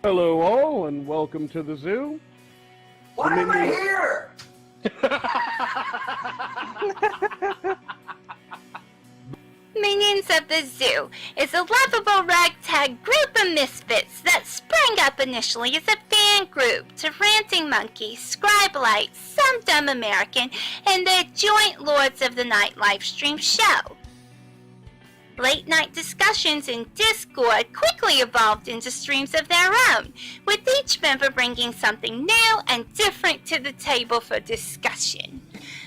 Hello all, and welcome to the zoo. Why am I here? Minions of the Zoo is a lovable ragtag group of misfits that sprang up initially as a fan group to Ranting Monkey, Scribe-Light, Some Dumb American, and their joint Lords of the Night livestream show. Late night discussions in Discord quickly evolved into streams of their own, with each member bringing something new and different to the table for discussion.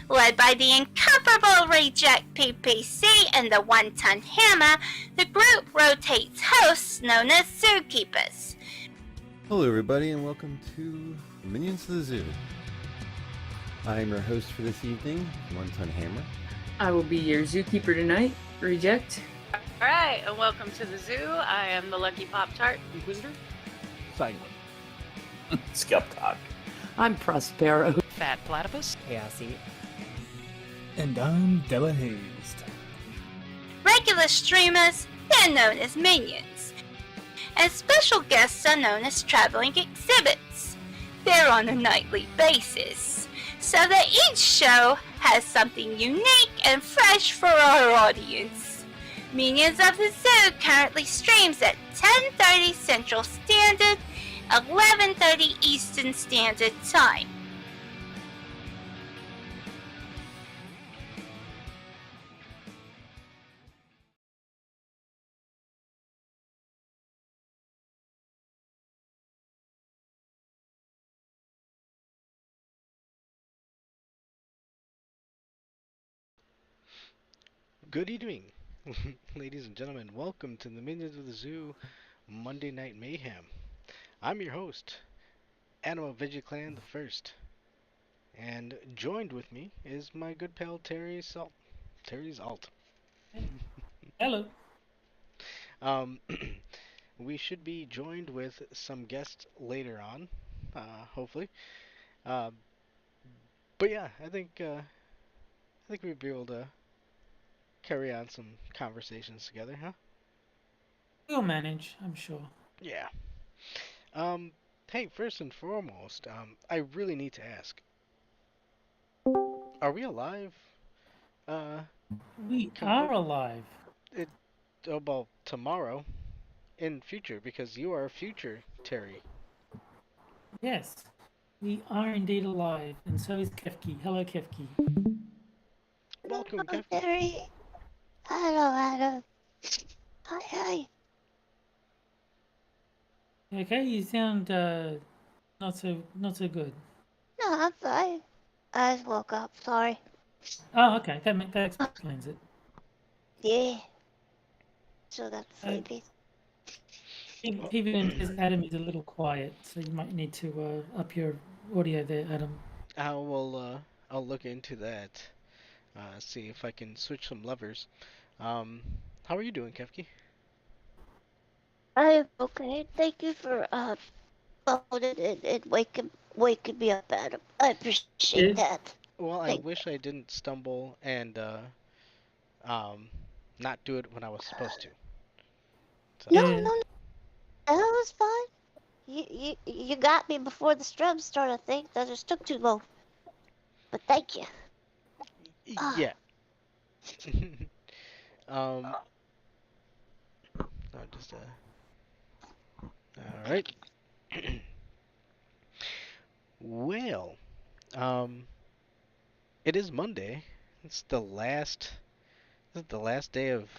Led by the incomparable Reject PPC and the One-Ton Hammer, the group rotates hosts known as Zookeepers. Hello everybody and welcome to Minions of the Zoo. I am your host for this evening, One-Ton Hammer. I will be your zookeeper tonight, Reject. Alright, and welcome to the zoo. I am the Lucky Pop-Tart Inquisitor, Sanguine, Skep Tock. I'm Prospero. Fat Platypus. Chaosy. And I'm Della Hazed. Regular streamers, they're known as minions. And special guests are known as traveling exhibits. They're on a nightly basis, so that each show has something unique and fresh for our audience. Minions of the Zoo currently streams at 10:30 Central Standard, 11:30 Eastern Standard Time. Good evening, ladies and gentlemen. Welcome to the Minions of the Zoo Monday Night Mayhem. I'm your host, Animal Veggie Clan the First, and joined with me is my good pal TerrysALT. TerrysALT. Hello. We should be joined with some guests later on, hopefully. But yeah, I think we'd be able to carry on some conversations together, huh? We'll manage, I'm sure. Yeah. Hey, first and foremost, I really need to ask. Are we alive? We are alive. Well, tomorrow, in future, because you are future, Terry. Yes, we are indeed alive, and so is Kefki. Hello, Kefki. Welcome, Hello, Kefki. Terry. Hello. Hi. Okay, you sound not so good. No, I'm fine. I just woke up, sorry. Oh, okay, that explains it. Yeah. So that's sleepy. Even as Adam is a little quiet, so you might need to up your audio there, Adam. I'll look into that. See if I can switch some levers. How are you doing, Kefki? I am okay. Thank you for loading and waking me up, Adam. I appreciate that. Well, I wish I didn't stumble and not do it when I was supposed to. So. No. That was fine. You got me before the strum started, I think. That just took too long. But thank you. Yeah. I'll just all right. Well, it is Monday. It's the last. Is it the last day of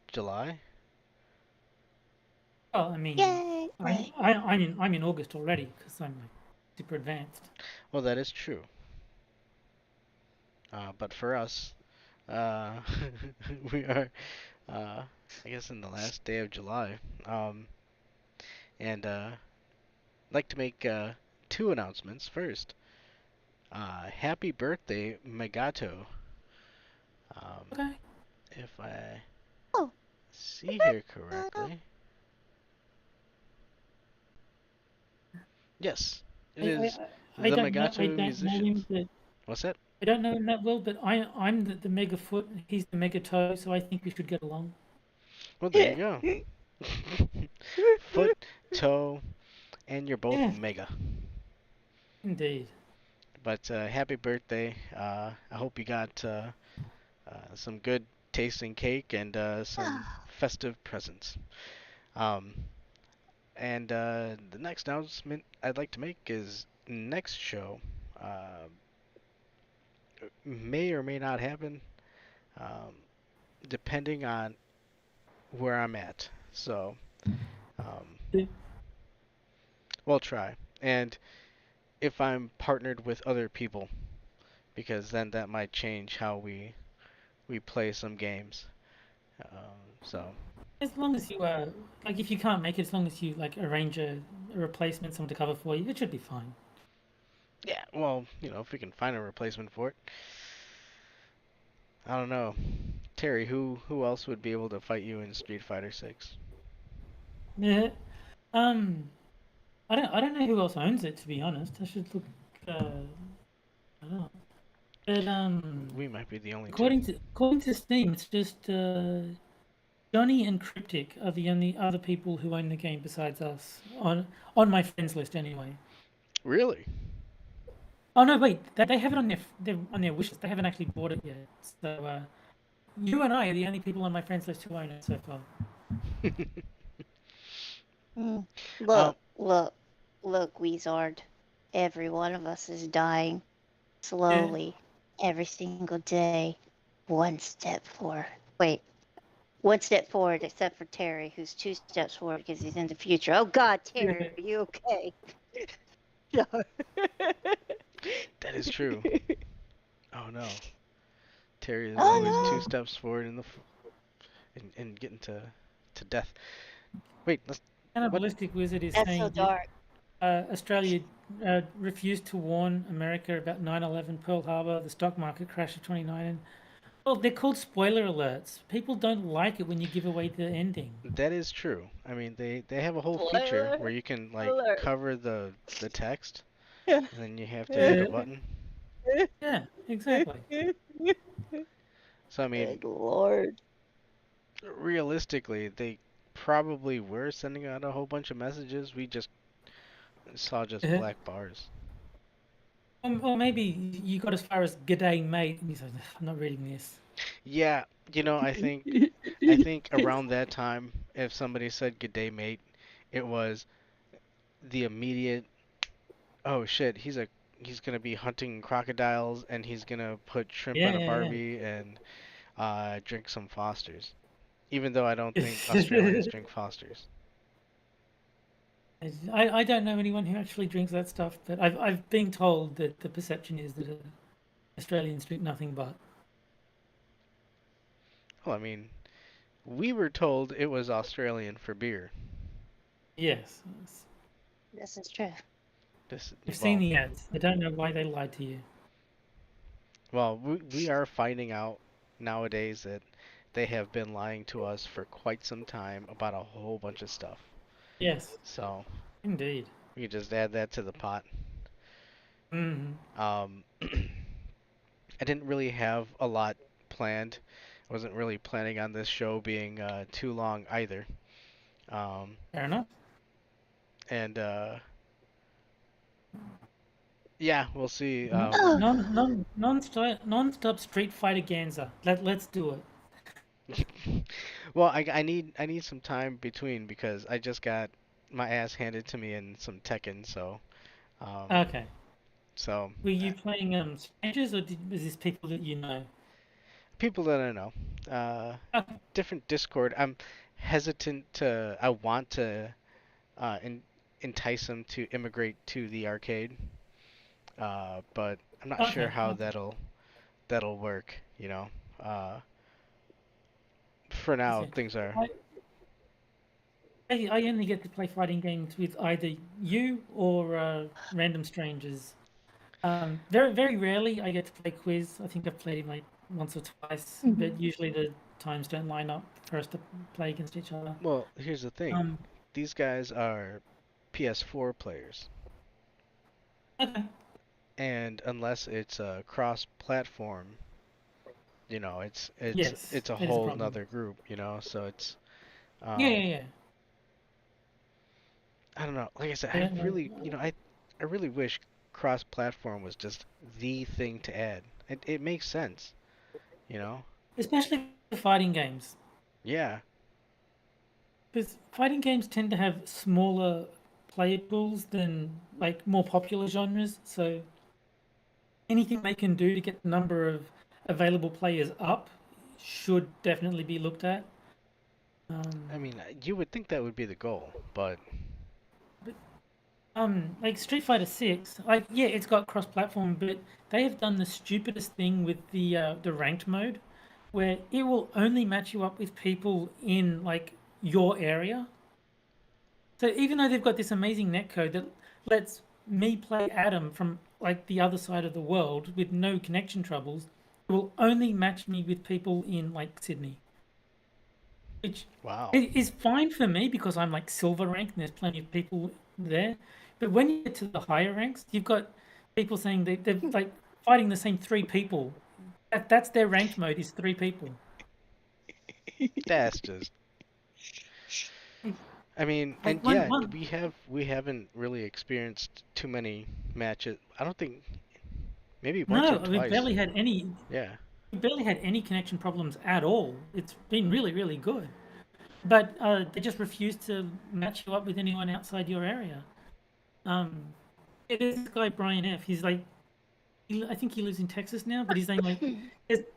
July? Well, I mean, Yay! I'm in August already because I'm super advanced. Well, that is true. But for us, we are, I guess, in the last day of July. And I'd like to make two announcements. First, happy birthday, Megato. Okay. If I Oh. see here correctly. Yes, it is the Megato musician. What's that? I don't know him that well, but I'm the mega foot, he's the mega toe, so I think we should get along. Well, there you go. Foot, toe, and you're both Yeah. mega. Indeed. But happy birthday. I hope you got some good tasting cake and some festive presents. Um, and the next announcement I'd like to make is next show may or may not happen, um, depending on where I'm at. So Yeah. we'll try. And if I'm partnered with other people, because then that might change how we play some games. So As long as you like, if you can't make it, as long as you like arrange a replacement, someone to cover for you, it should be fine. yeah, well, if we can find a replacement for it. I don't know. Terry, who else would be able to fight you in Street Fighter 6? Yeah. Um. I don't know who else owns it, to be honest. I should look. I don't know. But We might be the only two. according to Steam, it's just Johnny and Cryptic are the only other people who own the game besides us on my friends list anyway. Really? Oh no, wait, they have it on their wish list. They haven't actually bought it yet. So you and I are the only people on my friends list who own it so far. Look, Weezard. Every one of us is dying slowly every single day. One step forward. Wait, one step forward, except for Terry, who's 2 steps forward because he's in the future. Oh God, Terry, are you okay? No. That is true. Oh no. Terry is Oh, always no. 2 steps forward in getting to death. Wait, let's. Cannibalistic Wizard is That's saying so dark. Australia refused to warn America about 9/11, Pearl Harbor, the stock market crash of 2009. Well, they're called spoiler alerts. People don't like it when you give away the ending. That is true. I mean, they have a whole feature where you can like cover the text, and then you have to hit a button. Yeah, exactly. So I mean, Good Lord. realistically, they probably were sending out a whole bunch of messages. We just saw just black bars. Or maybe you got as far as "G'day, mate," and you said, "I'm not reading this." Yeah, I think around that time, if somebody said "Good day, mate," it was the immediate, oh shit, he's gonna be hunting crocodiles and he's gonna put shrimp on a Barbie and drink some Fosters. Even though I don't think Australians drink Fosters. I don't know anyone who actually drinks that stuff, but I've been told that the perception is that Australians drink nothing but. Well, I mean, we were told it was Australian for beer. Yes. This is true. I've seen the ads. I don't know why they lied to you. Well, we are finding out nowadays that they have been lying to us for quite some time about a whole bunch of stuff. Yes. So. Indeed. We could just add that to the pot. Mm-hmm. I didn't really have a lot planned. I wasn't really planning on this show being too long either. Fair enough. And yeah, we'll see. Non-stop Street Fighter Ganza. Let's do it. Well, I need some time between because I just got my ass handed to me in some Tekken, so. Okay. So. Were you playing strangers or was this people that you know? People that I know. Different Discord. I'm hesitant to. I want to entice them to immigrate to the arcade, but I'm not sure how that'll work. For now, things are. I only get to play fighting games with either you or random strangers. Very very rarely I get to play Quiz. I think I've played him like once or twice, but usually the times don't line up for us to play against each other. Well, here's the thing. These guys are PS4 players. Okay. And unless it's a cross-platform, it's a whole nother group, so it's. Yeah. I don't know. Like I said, Yeah, I really, I really wish cross-platform was just the thing to add. It makes sense, you know? especially for fighting games, Yeah. because fighting games tend to have smaller player pools than like more popular genres. So anything they can do to get the number of available players up should definitely be looked at. I mean, you would think that would be the goal, but But like Street Fighter 6, like yeah, it's got cross-platform, but they have done the stupidest thing with the ranked mode, where it will only match you up with people in like your area. So even though they've got this amazing netcode that lets me play Adam from like the other side of the world with no connection troubles, it will only match me with people in like Sydney, which wow. is fine for me because I'm like silver ranked and there's plenty of people there. But when you get to the higher ranks, you've got people saying they're like fighting the same three people. That's their ranked mode is three people. That's just. I mean, and Like one, yeah, one we haven't really experienced too many matches. I don't think maybe once or no, we've twice. barely had any. Yeah. We barely had any connection problems at all. It's been really, really good. But they just refuse to match you up with anyone outside your area. There's this guy Brian F. He's like, I think he lives in Texas now, but he's saying like,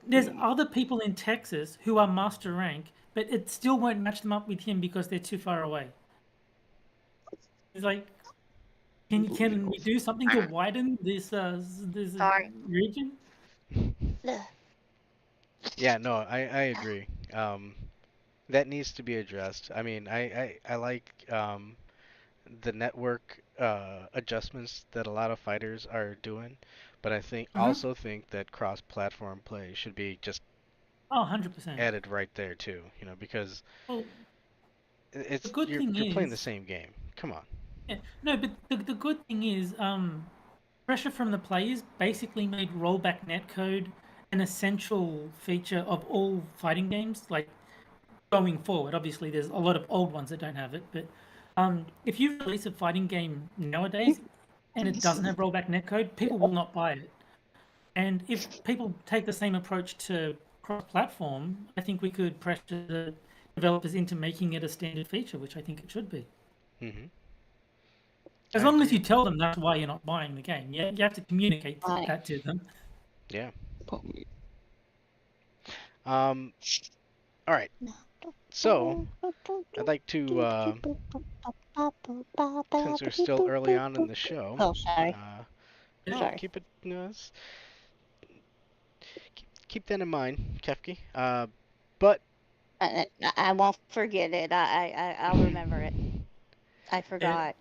there's other people in Texas who are master rank, but it still won't match them up with him because they're too far away. He's like, can we do something to widen this region? Yeah, no, I agree. That needs to be addressed. I mean, I like the network adjustments that a lot of fighters are doing, but I think also think that cross-platform play should be just Oh, 100%. added right there too, because Well, it's the good thing you're playing the is, same game. Come on. yeah, no, but the good thing is, pressure from the players basically made rollback netcode an essential feature of all fighting games. Like going forward, obviously, there's a lot of old ones that don't have it, but if you release a fighting game nowadays and it doesn't have rollback netcode, people will not buy it. And if people take the same approach to cross-platform, I think we could pressure the developers into making it a standard feature, which I think it should be. Mm-hmm. As long as you tell them that's why you're not buying the game. You have to communicate that to them. Yeah. All right. So, I'd like to, since we're still early on in the show. Oh, sorry. No, Sorry. keep it, keep that in mind, Kefki. But I won't forget it. I'll remember it. I forgot.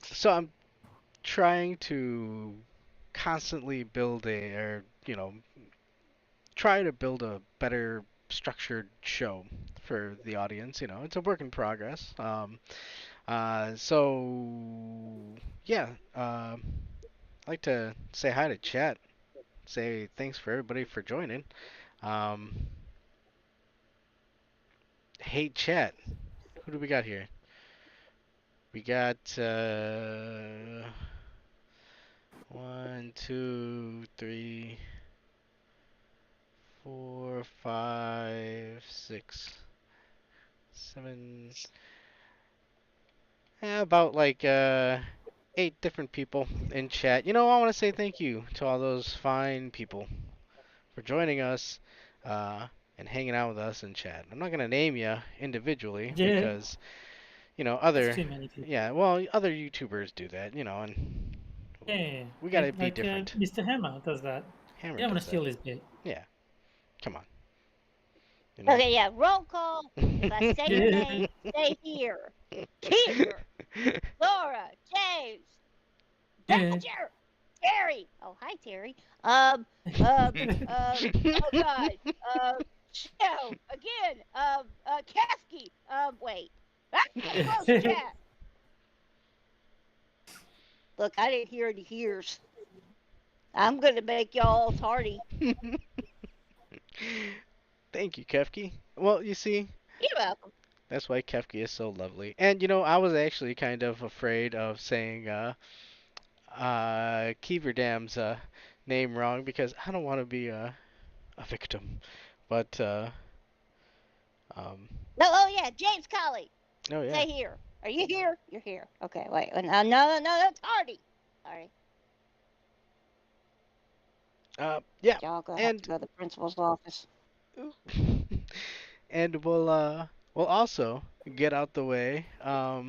so I'm trying to constantly build try to build a better structured show for the audience. It's a work in progress. So yeah, I'd like to say hi to chat. Say thanks for everybody for joining. Hey chat, who do we got here? We got 1, 2, 3, 4, 5, 6, 7. About like 8 different people in chat. I want to say thank you to all those fine people for joining us and hanging out with us in chat. I'm not gonna name you individually because other too many people. other YouTubers do that, and Yeah, we gotta be like, different. Mr. Hammer does that. Hammer You don't want does to steal that. his bit. Yeah, come on. Okay, yeah, roll call. If I say your name, stay here. Peter, Laura, James, Badger, Terry. Oh, hi, Terry. Oh God. Show again. Kefki. Wait. Close chat. Look, I didn't hear any hears. I'm gonna make y'all tardy. Thank you, Kefki. Well, you see, You're welcome. That's why Kefki is so lovely. And I was actually kind of afraid of saying Keeverdam's name wrong because I don't want to be a victim. But um, No, oh yeah, James Colley. oh yeah. Stay here. Are you here? You're here. Okay, wait. No, that's Hardy. Sorry. Yeah. Y'all go have And to go to the principal's office. and we'll also get out the way our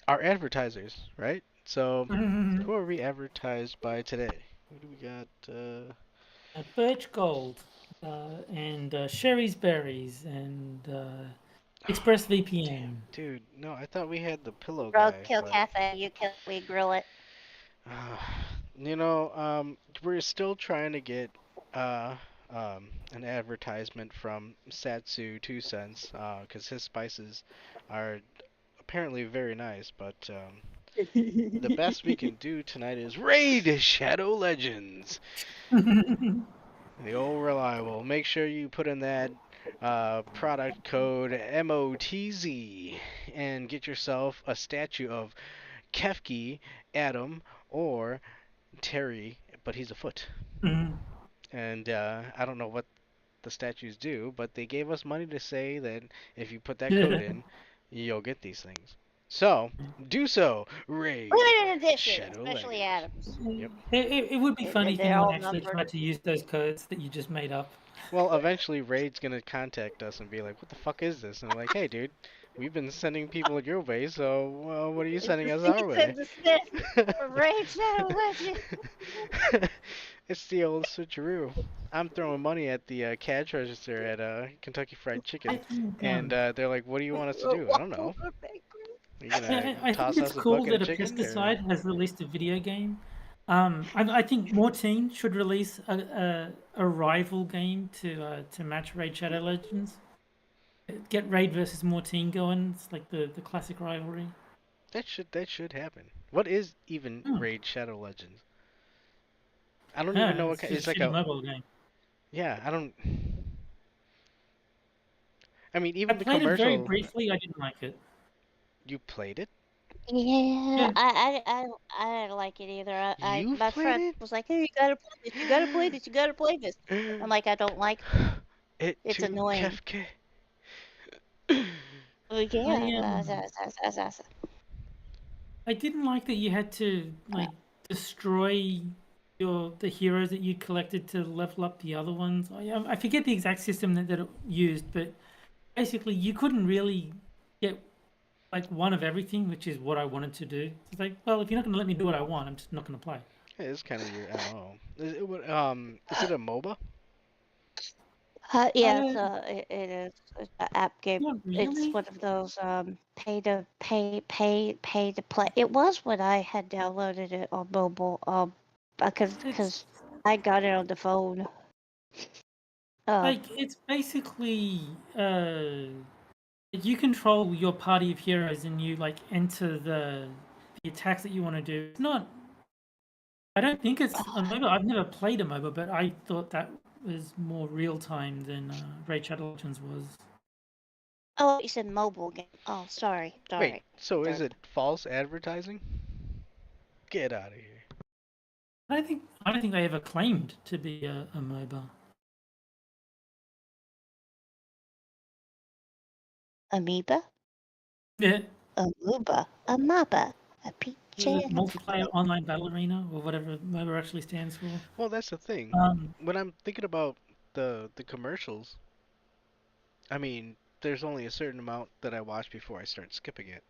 advertisers, right? So who are we advertised by today? Who do we got? Birch Gold, and Sherry's Berries, and ExpressVPN. Dude, no, I thought we had the pillow guy. Roadkill Cafe, you kill, we grill it. We're still trying to get an advertisement from Satsu 2 Cents, because his spices are apparently very nice, but the best we can do tonight is Raid Shadow Legends. The old reliable. Make sure you put in that product code MOTZ and get yourself a statue of Kefki, Adam, or Terry, but he's a foot. And I don't know what the statues do, but they gave us money to say that if you put that code in, you'll get these things. So, do so. Raid Limited edition, Shadow especially Legends. Adams. Yep. It would be funny if They're anyone all actually numbered. tried to use those codes that you just made up. Well, eventually Raid's gonna contact us and be like, "What the fuck is this?" And I'm like, "Hey, dude, we've been sending people your way, so what are you sending us our way?" Raid Shadow Legends. It's the old switcheroo. I'm throwing money at the cash register at Kentucky Fried Chicken, and they're like, "What do you want us to do?" I don't know. Are you gonna I toss think it's us a cool bucket that of a chicken? pesticide has released a video game. I think Mortine should release a rival game to match Raid Shadow Legends. Get Raid versus Mortine going. It's like the classic rivalry. That should happen. What is even Raid Shadow Legends? I don't even know what kind. It's like a mobile game. Yeah, I don't. I mean, even I the played it very commercial. briefly. I didn't like it. You played it? Yeah, I didn't like it either. You My played friend it? was like, "Hey, you gotta play this. You gotta play this. You gotta play this." I'm like, I don't like it. It's too annoying. Kefki. I didn't like that you had to like destroy the heroes that you collected to level up the other ones. I forget the exact system that it used, but basically you couldn't really get like one of everything, which is what I wanted to do. It's like, well, if you're not going to let me do what I want, I'm just not going to play. Yeah, it's kind of your MMO. Is it a MOBA? Yeah, it is. It's an app game. Not really. It's one of those pay to play. It was when I had downloaded it on mobile. Because I got it on the phone. Like it's basically you control your party of heroes and you like enter the attacks that you want to do. It's not. I don't think it's a MOBA. I've never played a MOBA, but I thought that was more real time than Raid Shadow Legends was. Oh, you said mobile game. Oh, sorry. Wait, so is it false advertising? Get out of here. I don't think they ever claimed to be a MOBA. Amoeba? Yeah. Amoeba. A MABA. A peach. Multiplayer online battle arena, or whatever MOBA actually stands for. Well, that's the thing. When I'm thinking about the commercials, I mean, there's only a certain amount that I watch before I start skipping it.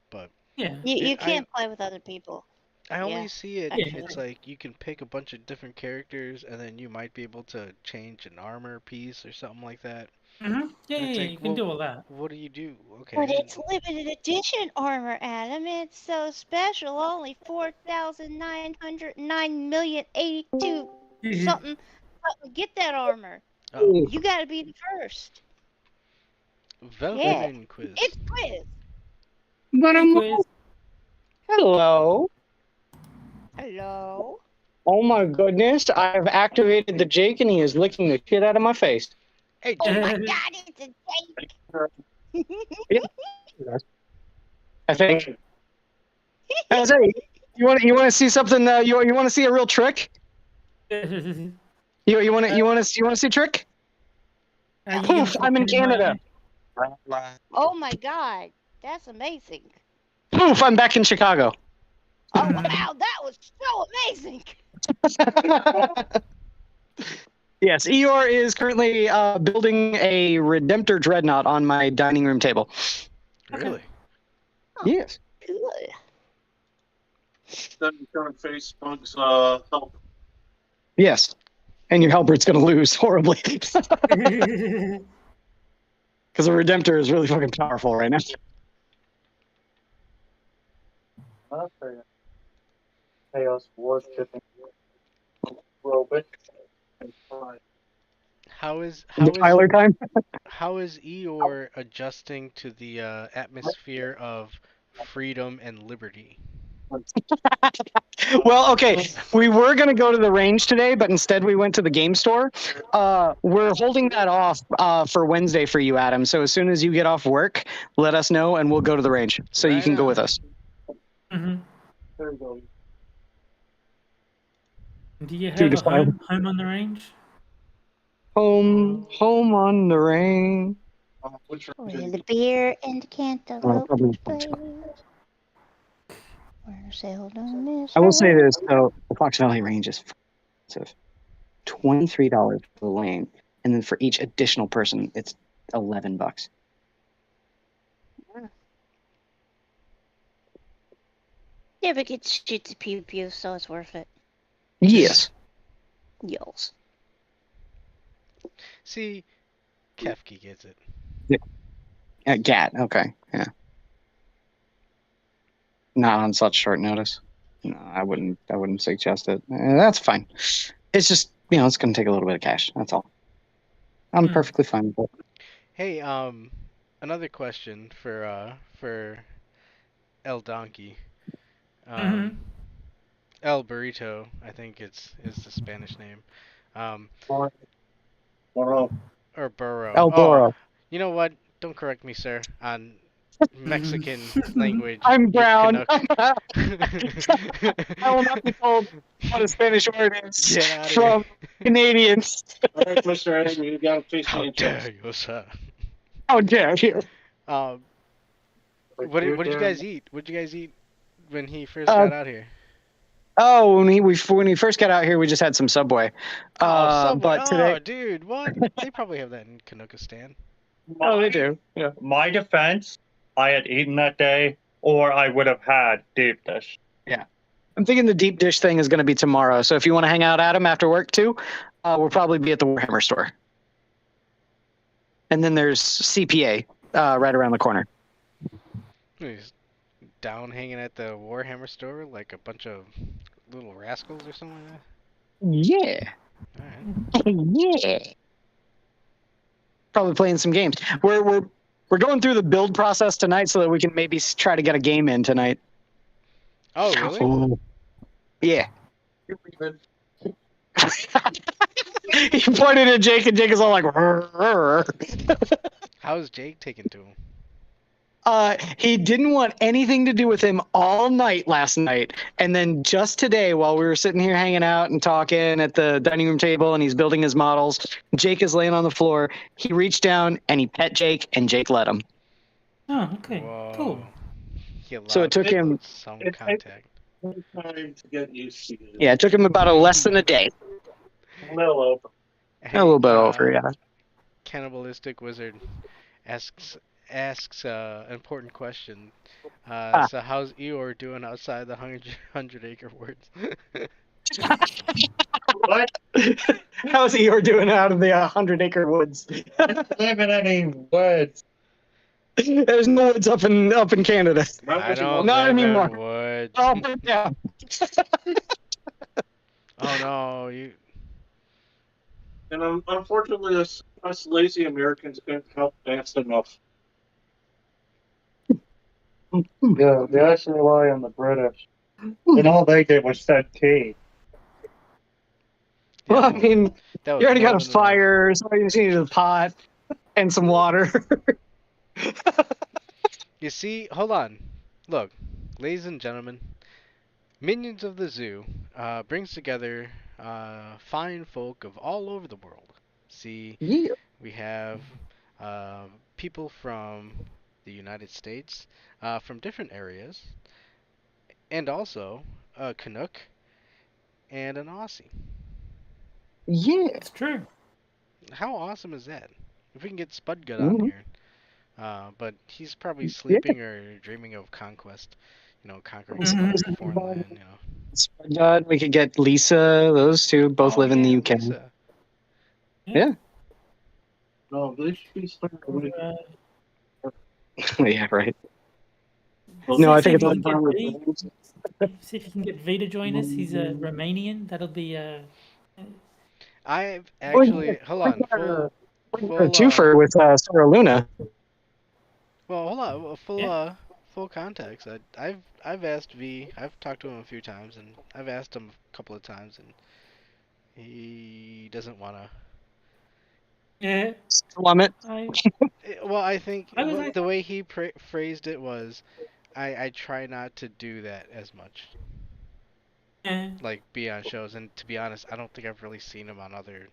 But yeah, you can't play with other people. I only see it. actually. It's like you can pick a bunch of different characters, and then you might be able to change an armor piece or something like that. Mm-hmm. Yeah, And it's yeah, like, you can do all that. What do you do? Okay. But it's limited edition armor, Adam. It's so special. Only 4,909,082 something. Get that armor. Uh-oh. You gotta be the first. Velvet quiz. It's quiz. Quiz. Hello. Hello. Oh my goodness, I have activated the Jake and he is licking the shit out of my face. Hey, Oh Jake. my god, it's a Jake! I think. I was saying, you want to see something? You want to see a real trick? You want to see a trick? Are you gonna Poof! put I'm in it my Canada. eye? Oh my god, that's amazing. Poof! I'm back in Chicago. Oh wow, that was so amazing. Yes, Eeyore is currently building a Redemptor Dreadnought on my dining room table. Really? Yes. Good. Then current Facebook's help. Yes. And your Halbert's going to lose horribly. Because the Redemptor is really fucking powerful right now. Chaos worshipping robot. How is Tyler time? how is Eeyore adjusting to the atmosphere of freedom and liberty? Well, okay. We were going to go to the range today, but instead we went to the game store. We're holding that off for Wednesday for you, Adam. So as soon as you get off work, let us know and we'll go to the range. So you Right can go on. with us. Mm-hmm. There you go. Do you 2 have to a 5. home on the range? Home on the range. Which With the beer and the cantaloupe. Probably. We're sailed on this I will say river. this, though. The Fox Valley range is expensive. $23 for the lane. And then for each additional person, it's $11. Yeah, but it shoots the pew pew, so it's worth it. Yes. Yells. See, Kefki gets it. Gat, okay. Yeah. Not on such short notice. No, I wouldn't suggest it. That's fine. It's just, it's going to take a little bit of cash. That's all. I'm perfectly fine with it. Hey, another question for El Donkey. El Burrito, I think is the Spanish name. Or Burro. El Burro. Oh, you know what? Don't correct me, sir, on Mexican language. I'm you brown. Canuck. I will not be told what a Spanish word is Get outta from Canadians. All right, Mr. Ashley, you gotta face me How in dare chest. you, sir? How dare you? What did you guys eat? What did you guys eat when he first got out here? Oh, when he first got out here, we just had some Subway. Subway. But today, Oh, dude, what? They probably have that in Canuckistan. oh, they do. Yeah. My defense, I had eaten that day, or I would have had deep dish. Yeah. I'm thinking the deep dish thing is going to be tomorrow. So if you want to hang out, Adam, after work too, we'll probably be at the Warhammer store. And then there's CPA right around the corner. He's down hanging at the Warhammer store like a bunch of little rascals or something like that. Yeah. All right. Yeah. Probably playing some games. We're going through the build process tonight so that we can maybe try to get a game in tonight. Oh, really? Oh. Yeah. He pointed at Jake, and Jake is all like, How's Jake taking to him? He didn't want anything to do with him all night last night. And then just today, while we were sitting here hanging out and talking at the dining room table and he's building his models, Jake is laying on the floor. He reached down and he pet Jake, and Jake let him. Oh, okay. Whoa. Cool. So it took him some contact. Time to get used to it. Yeah, it took him about less than a day. A little over. Hey, A little bit over, yeah. Cannibalistic Wizard asks an important question. So how's Eeyore doing outside the 100-acre woods? What? How's Eeyore doing out of the 100-acre woods? Live in any woods. There's no woods up in Canada. I don't Not live anymore. in woods. Oh, yeah. Oh no, you. And unfortunately, us lazy Americans can't help fast enough. Yeah, they actually rely on the British. And all they did was set tea. Yeah, Well, I mean, that was you already more got a than enough. fire, so you just need a pot and some water. You see, hold on. Look, ladies and gentlemen, Minions of the Zoo brings together fine folk of all over the world. See, Yeah. we have people from the United States, from different areas, and also a Canuck and an Aussie. Yeah. It's true. How awesome is that? If we can get Spudgut on Mhm. here. But he's probably Yeah. sleeping or dreaming of conquest. Conquering some Mhm. other foreign land, God, we could get Lisa. Those two both Oh live in the yeah, UK. Lisa. Yeah. No, they should be starting with Yeah, right. See, No, I see think if it's you all can get V. See if you can get V to join us. He's a Romanian. That'll be I've actually hold on, full a full twofer with Sarah Luna. well hold on, full Yeah. full context. I've asked V. I've talked to him a few times, and I've asked him a couple of times, and he doesn't wanna. yeah. Plummet. Well, I think I was the way he phrased it was, I try not to do that as much. yeah. Like be on shows, and to be honest, I don't think I've really seen him on other.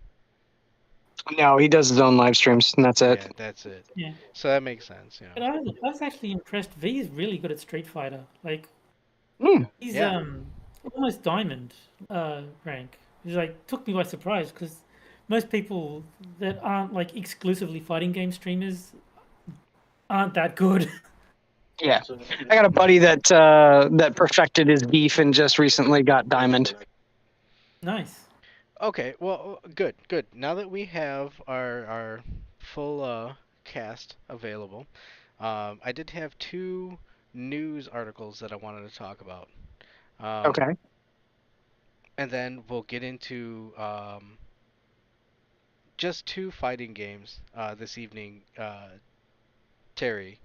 No, he does his own live streams, and that's it. Yeah, that's it. Yeah. So that makes sense, But I was actually impressed. V is really good at Street Fighter. Like he's Yeah. almost diamond rank. It's like took me by surprise because most people that aren't like exclusively fighting game streamers aren't that good. Yeah, I got a buddy that perfected his beef and just recently got diamond. Nice. Okay, well, good, good. Now that we have our full cast available, I did have two news articles that I wanted to talk about. Okay. And then we'll get into just two fighting games this evening, Terry.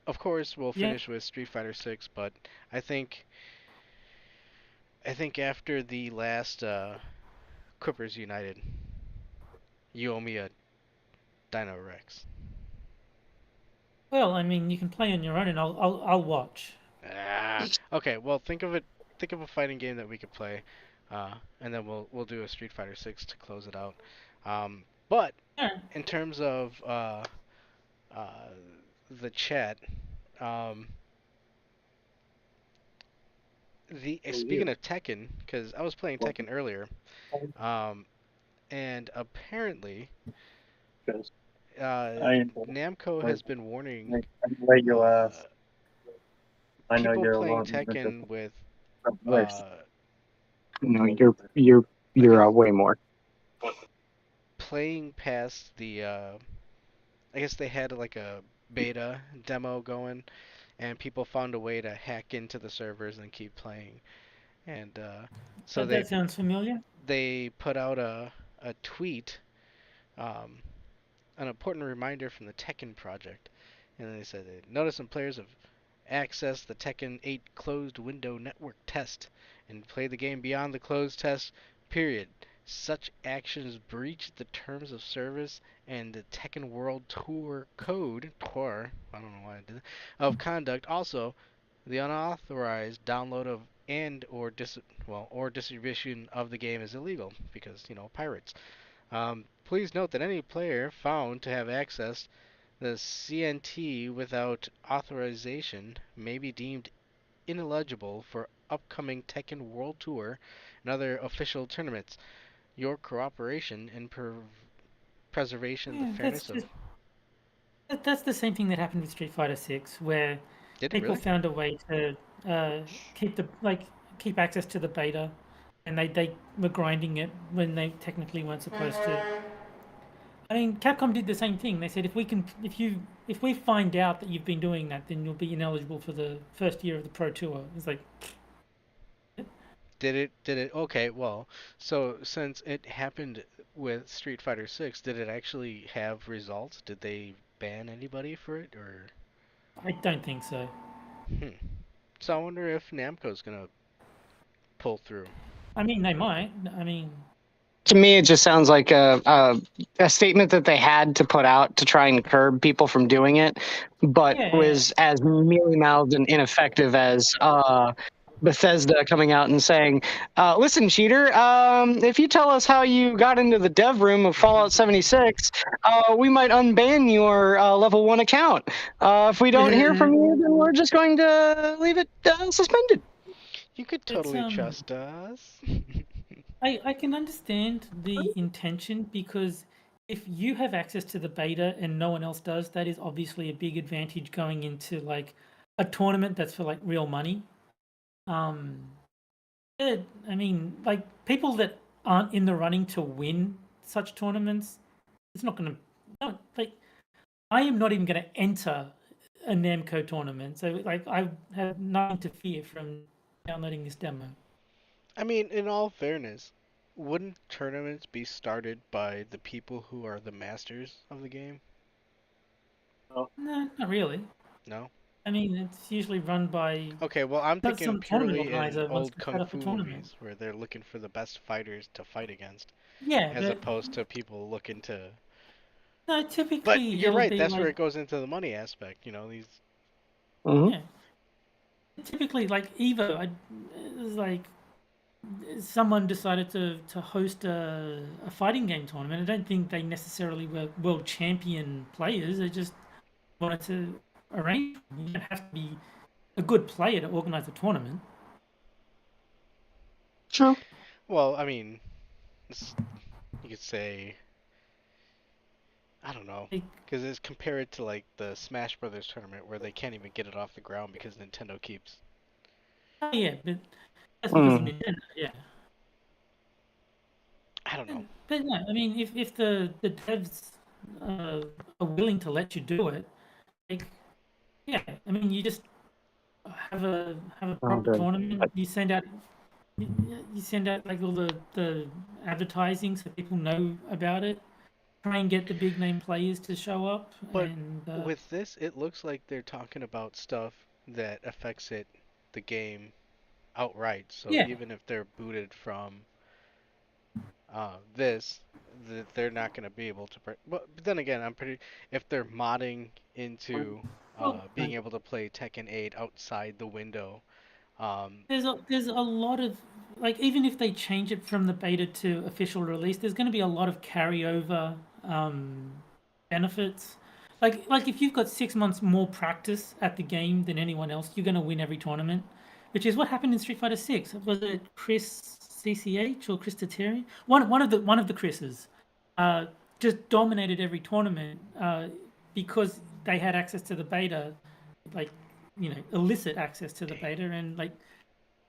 Of course, we'll Yeah. finish with Street Fighter 6, but I think after the last Quippers United, you owe me a Dino Rex. Well, I mean, you can play on your own, and I'll watch. Okay, well think of it. Think of a fighting game that we could play, and then we'll do a Street Fighter 6 to close it out. But Yeah. in terms of the chat, speaking of Tekken, because I was playing Tekken earlier, and apparently, Namco has been warning people playing Tekken with No, you're way more. playing past the I guess they had like a beta demo going, and people found a way to hack into the servers and keep playing. And so That sounds familiar. they put out a tweet, an important reminder from the Tekken project, and they said notice some players have accessed the Tekken 8 closed window network test and played the game beyond the closed test period. Such actions breach the terms of service and the Tekken World Tour Code, I don't know why I did that, of conduct. Also, the unauthorized download of or distribution of the game is illegal because, pirates. Please note that any player found to have accessed the CNT without authorization may be deemed ineligible for upcoming Tekken World Tour and other official tournaments. Your cooperation and preservation of the fairness of... That's the same thing that happened with Street Fighter 6, where Did it people really? found a way to keep access to the beta, and they were grinding it when they technically weren't supposed to. I mean, Capcom did the same thing. They said if we find out that you've been doing that, then you'll be ineligible for the first year of the Pro Tour. It's like, Did it? Okay, well, so since it happened with Street Fighter 6, did it actually have results? Did they ban anybody for it, or? I don't think so. So I wonder if Namco's gonna pull through. I mean, they might. I mean, To me, it just sounds like a statement that they had to put out to try and curb people from doing it, but Yeah. was as mealy-mouthed and ineffective as Bethesda coming out and saying, listen, cheater, if you tell us how you got into the dev room of Fallout 76, we might unban your level 1 account. If we don't hear from you, then we're just going to leave it suspended. You could totally trust us. I can understand the intention, because if you have access to the beta and no one else does, that is obviously a big advantage going into like a tournament that's for like real money. I mean, like people that aren't in the running to win such tournaments, it's not going to, like, I am not even going to enter a Namco tournament. So like I have nothing to fear from downloading this demo. I mean, in all fairness, wouldn't tournaments be started by the people who are the masters of the game? No, not really. No? I mean, it's usually run by... Okay, well, I'm thinking some tournament purely in organizer wants old to set kung up a fu tournament. movies, where they're looking for the best fighters to fight against, Yeah, as but opposed to people looking to... no, typically But you're it'll right, be that's like, where it goes into the money aspect, you know, these... yeah. Typically, like Evo, it's like someone decided to host a fighting game tournament. I don't think they necessarily were world champion players. They just wanted to arrange. You don't have to be a good player to organize a tournament. True. Well, I mean, you could say... I don't know, because it's compared to like the Smash Brothers tournament where they can't even get it off the ground because Nintendo keeps. Oh yeah, but that's because of Nintendo. Yeah. I don't know. But no, I mean, if the devs are willing to let you do it, like, yeah, I mean, you just have a proper tournament. You send out like all the advertising so people know about it. Try and get the big name players to show up. But and, with this, it looks like they're talking about stuff that affects the game outright. So Yeah. even if they're booted from this, they're not going to be able to. But then again, if they're modding into being able to play Tekken 8 outside the window. There's a lot of, like, even if they change it from the beta to official release, there's going to be a lot of carryover benefits. Like if you've got 6 months more practice at the game than anyone else, you're going to win every tournament, which is what happened in Street Fighter 6. Was it Chris CCH or Chris Terry? One of the Chris's just dominated every tournament because they had access to the beta, like, you know, illicit access to the beta, and like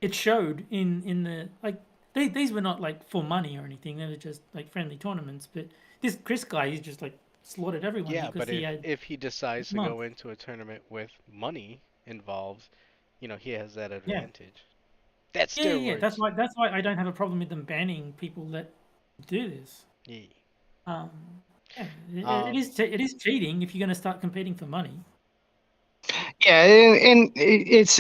it showed in the, like, these were not like for money or anything. They were just like friendly tournaments. But this Chris guy, he's just like slaughtered everyone. Yeah, because but if he decides to go into a tournament with money involved, you know, he has that advantage. That's steroids. Yeah. That's why I don't have a problem with them banning people that do this. Yeah. It is cheating if you're going to start competing for money. Yeah, and it's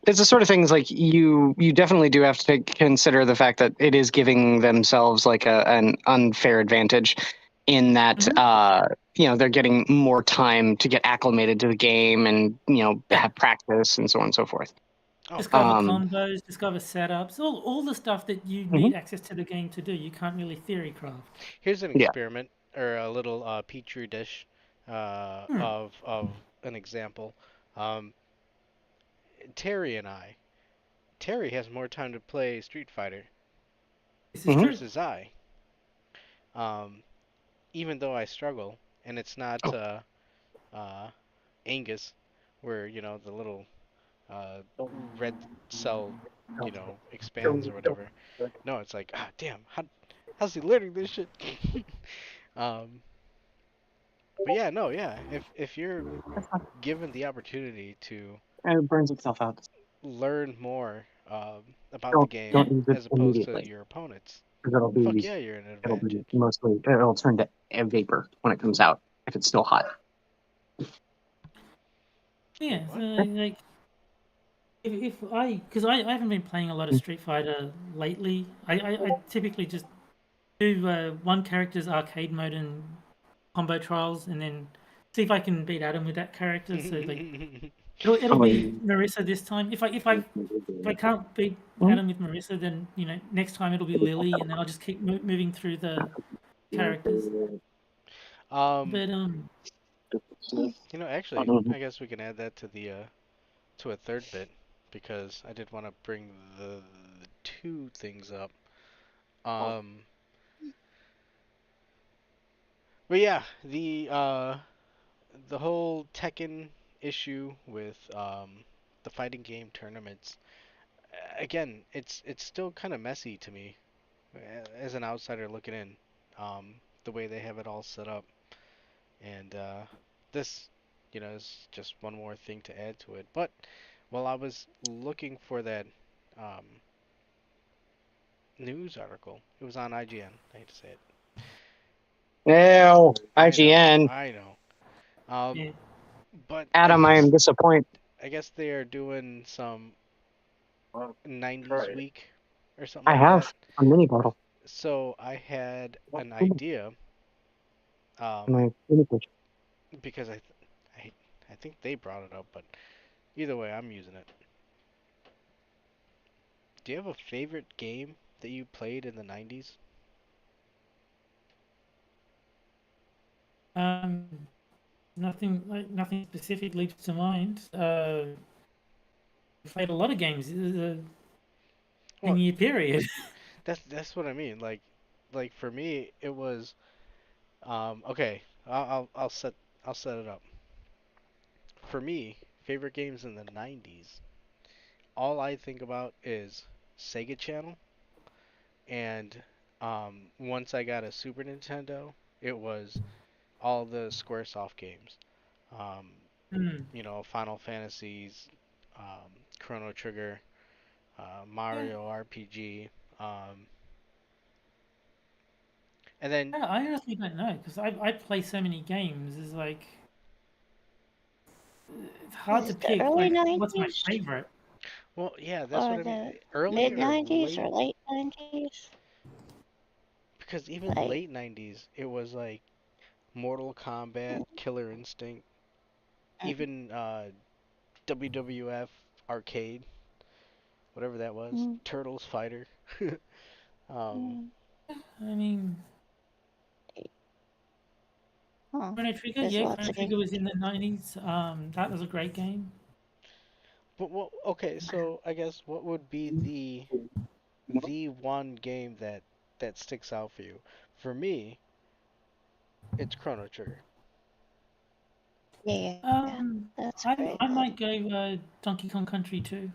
the sort of things like you definitely do have to consider the fact that it is giving themselves like an unfair advantage in that you know, they're getting more time to get acclimated to the game and, you know, have practice and so on and so forth. Discover combos, discover setups, all the stuff that you need access to the game to do. You can't really theory craft. Here's an experiment or a little petri dish of an example. Terry has more time to play Street Fighter versus I. Even though I struggle, and it's not Angus, where, you know, the little red cell, you know, expands or whatever. No, it's like, damn, how's he learning this shit? But yeah, no, yeah. If you're given the opportunity to it burns itself out, learn more about the game as opposed to your opponents, fuck yeah, you're in an advantage. It'll turn to a vapor when it comes out if it's still hot. Yeah, so like because I haven't been playing a lot of Street Fighter lately. I typically just do one character's arcade mode and combo trials, and then see if I can beat Adam with that character. So like, it'll be Marissa this time. If I can't beat Adam with Marissa, then next time it'll be Lily, and then I'll just keep moving through the characters. But actually, I guess we can add that to the to a third bit, because I did want to bring the two things up. But yeah, the whole Tekken issue with the fighting game tournaments. Again, it's still kind of messy to me as an outsider looking in. The way they have it all set up, and this, is just one more thing to add to it. But while I was looking for that news article, it was on IGN. I hate to say it. No, IGN. I know. But Adam, I am disappointed. I guess they are doing some 90s week or something. I have a mini bottle. So I had an idea. Because I think they brought it up, but either way, I'm using it. Do you have a favorite game that you played in the 90s? Nothing specific leaps to mind. Played a lot of games in a year period. That's what I mean. Like for me, it was okay. I'll set it up. For me, favorite games in the 90s. All I think about is Sega Channel, and once I got a Super Nintendo, it was all the SquareSoft games. Final Fantasies, Chrono Trigger, Mario RPG, and then I honestly don't know, because I play so many games. It's like it's hard to pick. Early what's my 90s? favorite? Well, yeah, that's what I mean. Early Mid or 90s late? or late 90s? Because even late 90s, it was like Mortal Kombat, Killer Instinct, even WWF Arcade, whatever that was, Turtles Fighter. I mean, Chrono Trigger, Chrono Trigger was in the 90s. That was a great game. But okay, so I guess what would be the one game that sticks out for you? For me, it's Chrono Trigger. Yeah, that's great. I might go Donkey Kong Country 2.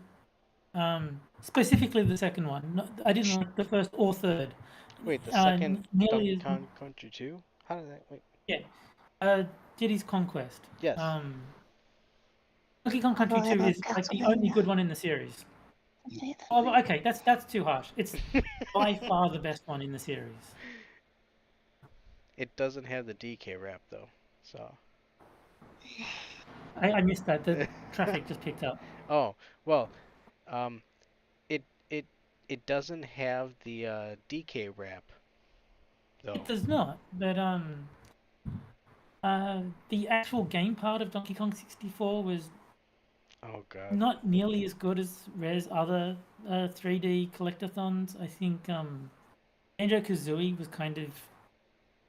Specifically the second one. I didn't like the first or third. Wait, the second Donkey Kong Country 2? How did that? Wait. Yeah. Diddy's Conquest. Yes. Donkey Kong Country 2 is like the only good one in the series. Oh, okay, that's too harsh. It's by far the best one in the series. It doesn't have the DK wrap though, so. I missed that. The traffic just picked up. Oh well, it doesn't have the DK wrap though. It does not, but the actual game part of Donkey Kong 64 was not nearly as good as Rare's other 3D collectathons. I think Banjo-Kazooie was kind of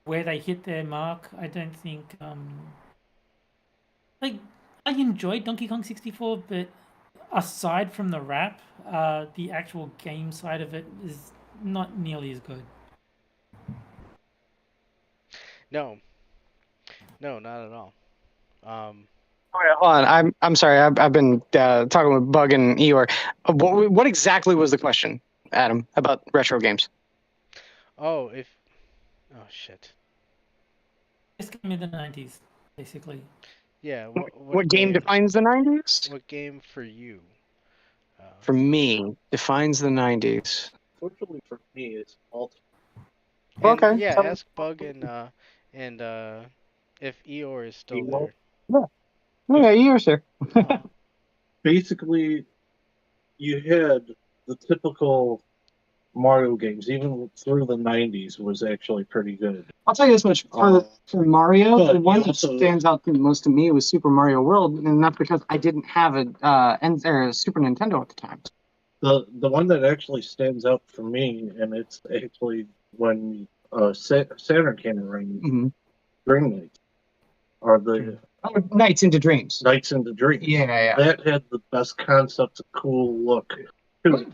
where they hit their mark. I don't think I enjoyed Donkey Kong 64, but aside from the rap, the actual game side of it is not nearly as good. No, not at all. Hold on. I'm sorry. I've been talking with Bug and Eeyore. What exactly was the question, Adam, about retro games? Oh shit. This game in the 90s, basically. Yeah. What game defines the 90s? What game for you? For me, defines the 90s. Fortunately for me, it's Alt. Okay. Yeah, ask Bug and if Eeyore is still there. Yeah. Okay, Eeyore's there. Basically, you had the typical Mario games, even through the 90s, was actually pretty good. I'll tell you this much: for Mario, but the one you that also- stands out the most to me was Super Mario World, and that's because I didn't have a Super Nintendo at the time. The one that actually stands out for me, and it's actually when Saturn came around, Mm-hmm. Dream Nights, are the Nights into Dreams. Nights into Dreams. Yeah. That had the best concepts, a cool look.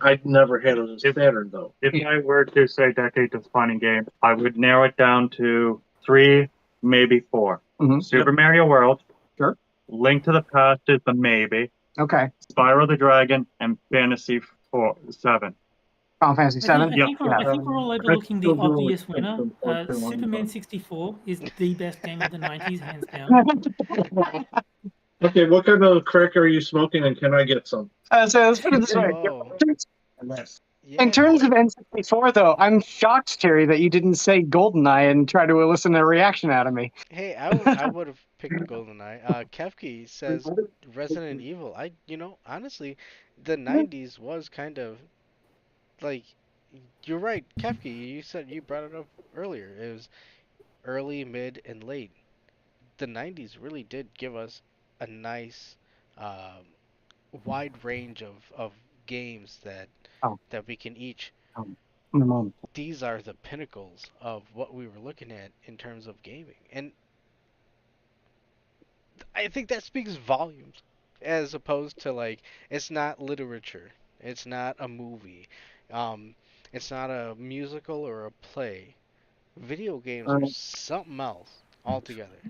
I'd never had a Saturn though. If I were to say decade-defining game, I would narrow it down to 3, maybe 4. Mhm. Super Mario World. Sure. Link to the Past is the maybe. Okay. Spyro the Dragon and Fantasy 7. Final Fantasy 7. I think we're all overlooking the obvious winner. Superman 64 is the best game of the 90s, hands down. Okay, what kind of crack are you smoking, and can I get some? So let's put it this way. In terms of N64, though, I'm shocked, Terry, that you didn't say GoldenEye and try to elicit a reaction out of me. Hey, I would have picked GoldenEye. Kefki says Resident Evil. Honestly, the 90s was kind of like, you're right, Kefki. You brought it up earlier. It was early, mid, and late. The 90s really did give us a nice, wide range of games that we can each. These are the pinnacles of what we were looking at in terms of gaming, and I think that speaks volumes, as opposed to, like, it's not literature, it's not a movie, it's not a musical or a play. Video games are something else altogether.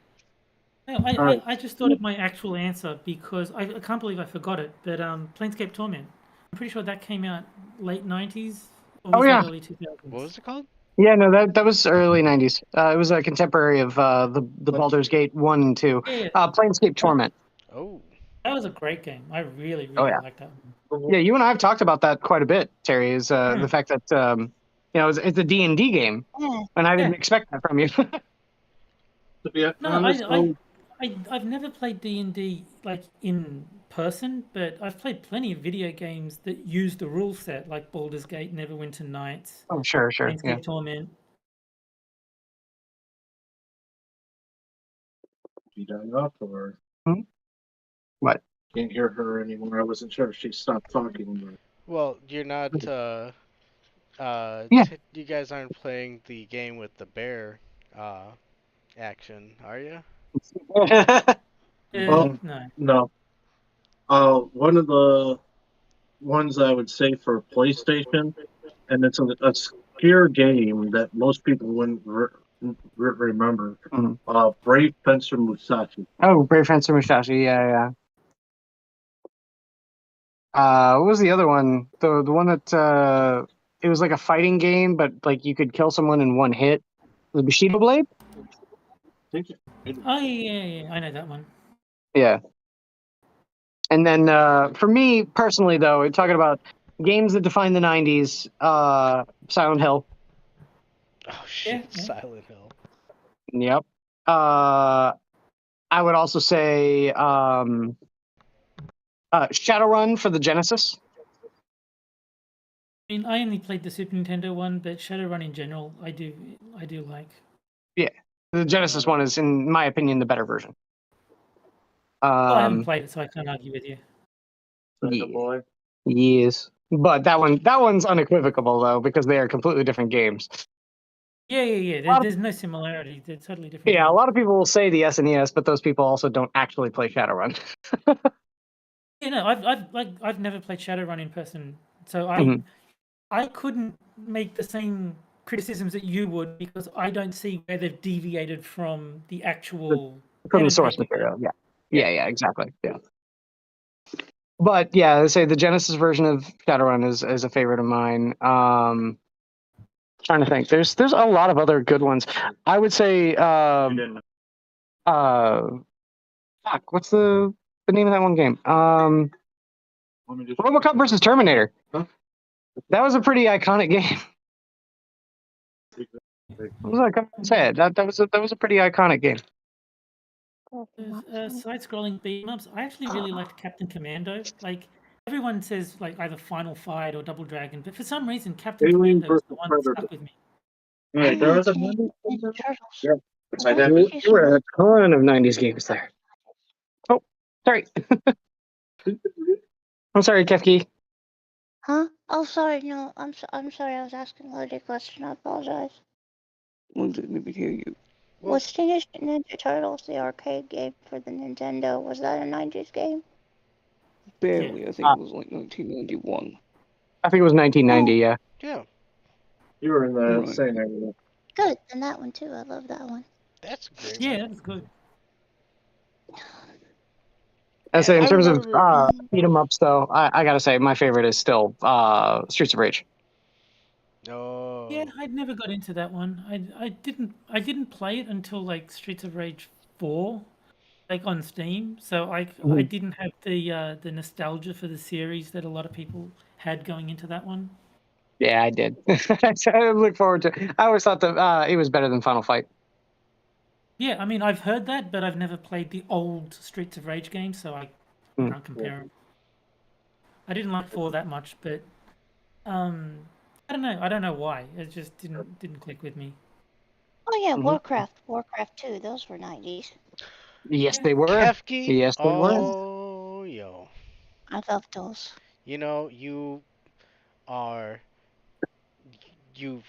I just thought of my actual answer because I can't believe I forgot it. But Planescape Torment, I'm pretty sure that came out late 90s or was that early 2000s. What was it called? Yeah, no, that was early 90s. It was a contemporary of the Baldur's Gate 1 and 2. Yeah. Planescape Torment. Oh. That was a great game. I really liked that one. Yeah, you and I have talked about that quite a bit, Terry, is the fact that, it's a D&D game, and I didn't expect that from you. To be honest, I've never played D&D like in person, but I've played plenty of video games that use the rule set, like Baldur's Gate, Neverwinter Nights. Oh, sure. Planescape Torment. She died off, or what? Can't hear her anymore. I wasn't sure if she stopped talking. But... Well, you're not. You guys aren't playing the game with the bear action, are you? No. One of the ones I would say for PlayStation, and it's an obscure game that most people wouldn't remember. Brave Fencer Musashi. Oh, Brave Fencer Musashi, yeah. What was the other one? The one that it was like a fighting game, but like you could kill someone in one hit. The Bushido Blade. Oh yeah, I know that one. Yeah. And then for me personally, though, talking about games that define the 90s, Silent Hill. Oh shit, yeah. Silent Hill. Yep. I would also say Shadowrun for the Genesis. I mean, I only played the Super Nintendo one, but Shadowrun in general, I do like. Yeah, the Genesis one is, in my opinion, the better version. I haven't played it, so I can't argue with you. Boy. Yes, but that one's unequivocal though, because they are completely different games. Yeah. There's no similarity. They're totally different. Yeah, games. A lot of people will say the SNES, but those people also don't actually play Shadowrun. I've never played Shadowrun in person, so I couldn't make the same criticisms that you would because I don't see where they've deviated from the actual from the source material. Yeah, exactly. Yeah. But yeah, I say the Genesis version of Shadowrun is a favorite of mine. Trying to think. There's a lot of other good ones. I would say fuck, what's the name of that one game? RoboCop versus Terminator. Huh? That was a pretty iconic game. What was I going to say? That was a pretty iconic game. Side-scrolling beat-em-ups. I actually really liked Captain Commando. Like, everyone says like either Final Fight or Double Dragon, but for some reason Captain Alien Commando is the versus one that Predator. stuck with me. Right, there was a yeah. I There were a ton of 90s games there. Oh, sorry. I'm sorry, Kefki. Huh? Oh, sorry. No, I'm sorry. I was asking a loaded question. I apologize. I didn't even hear you. Was Teenage Mutant Ninja Turtles the arcade game for the Nintendo? Was that a 90s game? Barely. I think it was like 1991. I think it was 1990, yeah. Yeah. You were in the same area. Good, and that one too. I love that one. That's great. Yeah, that's good. I say, in I terms of remember- beat 'em ups, though, I gotta say my favorite is still Streets of Rage. Oh. Yeah, I'd never got into that one. I didn't play it until like Streets of Rage 4, like on Steam. So I didn't have the nostalgia for the series that a lot of people had going into that one. Yeah, I did. I look forward to it. I always thought that it was better than Final Fight. Yeah, I mean I've heard that, but I've never played the old Streets of Rage games, so I can't compare them. I didn't like 4 that much, but I don't know. I don't know why. It just didn't click with me. Oh yeah, Warcraft 2. Those were 90s. Yes, they were. Kefki? Yes, they were. Oh, yo. I love those. You know, you've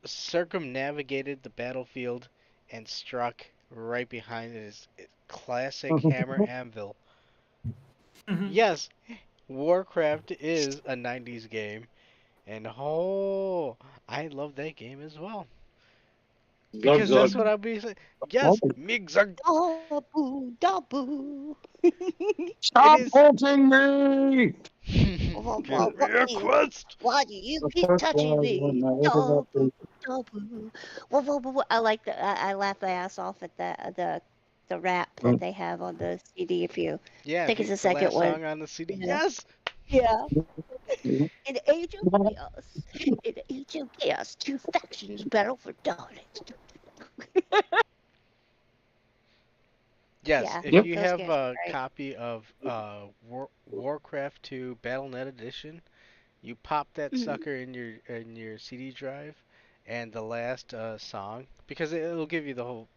circumnavigated the battlefield and struck right behind it is classic hammer anvil. Yes, Warcraft is a 90s game, and I love that game as well. Because that's what I'll be saying. Yes, Migzug. Dabu. Stop haunting me! Give me a quest. Why do you keep touching me? Dabu, dabu. Whoa. I like the. I laugh my ass off at the rap that they have on the CD. If you Yeah, think it's the last second one. song on the CD. Yeah. Yes. Yeah. In the age of chaos, two factions battle for dominance. Yes, Yeah, if you those have games a are great. copy of Warcraft 2 Battle.net Edition, you pop that sucker in your CD drive, and the last song, because it'll give you the whole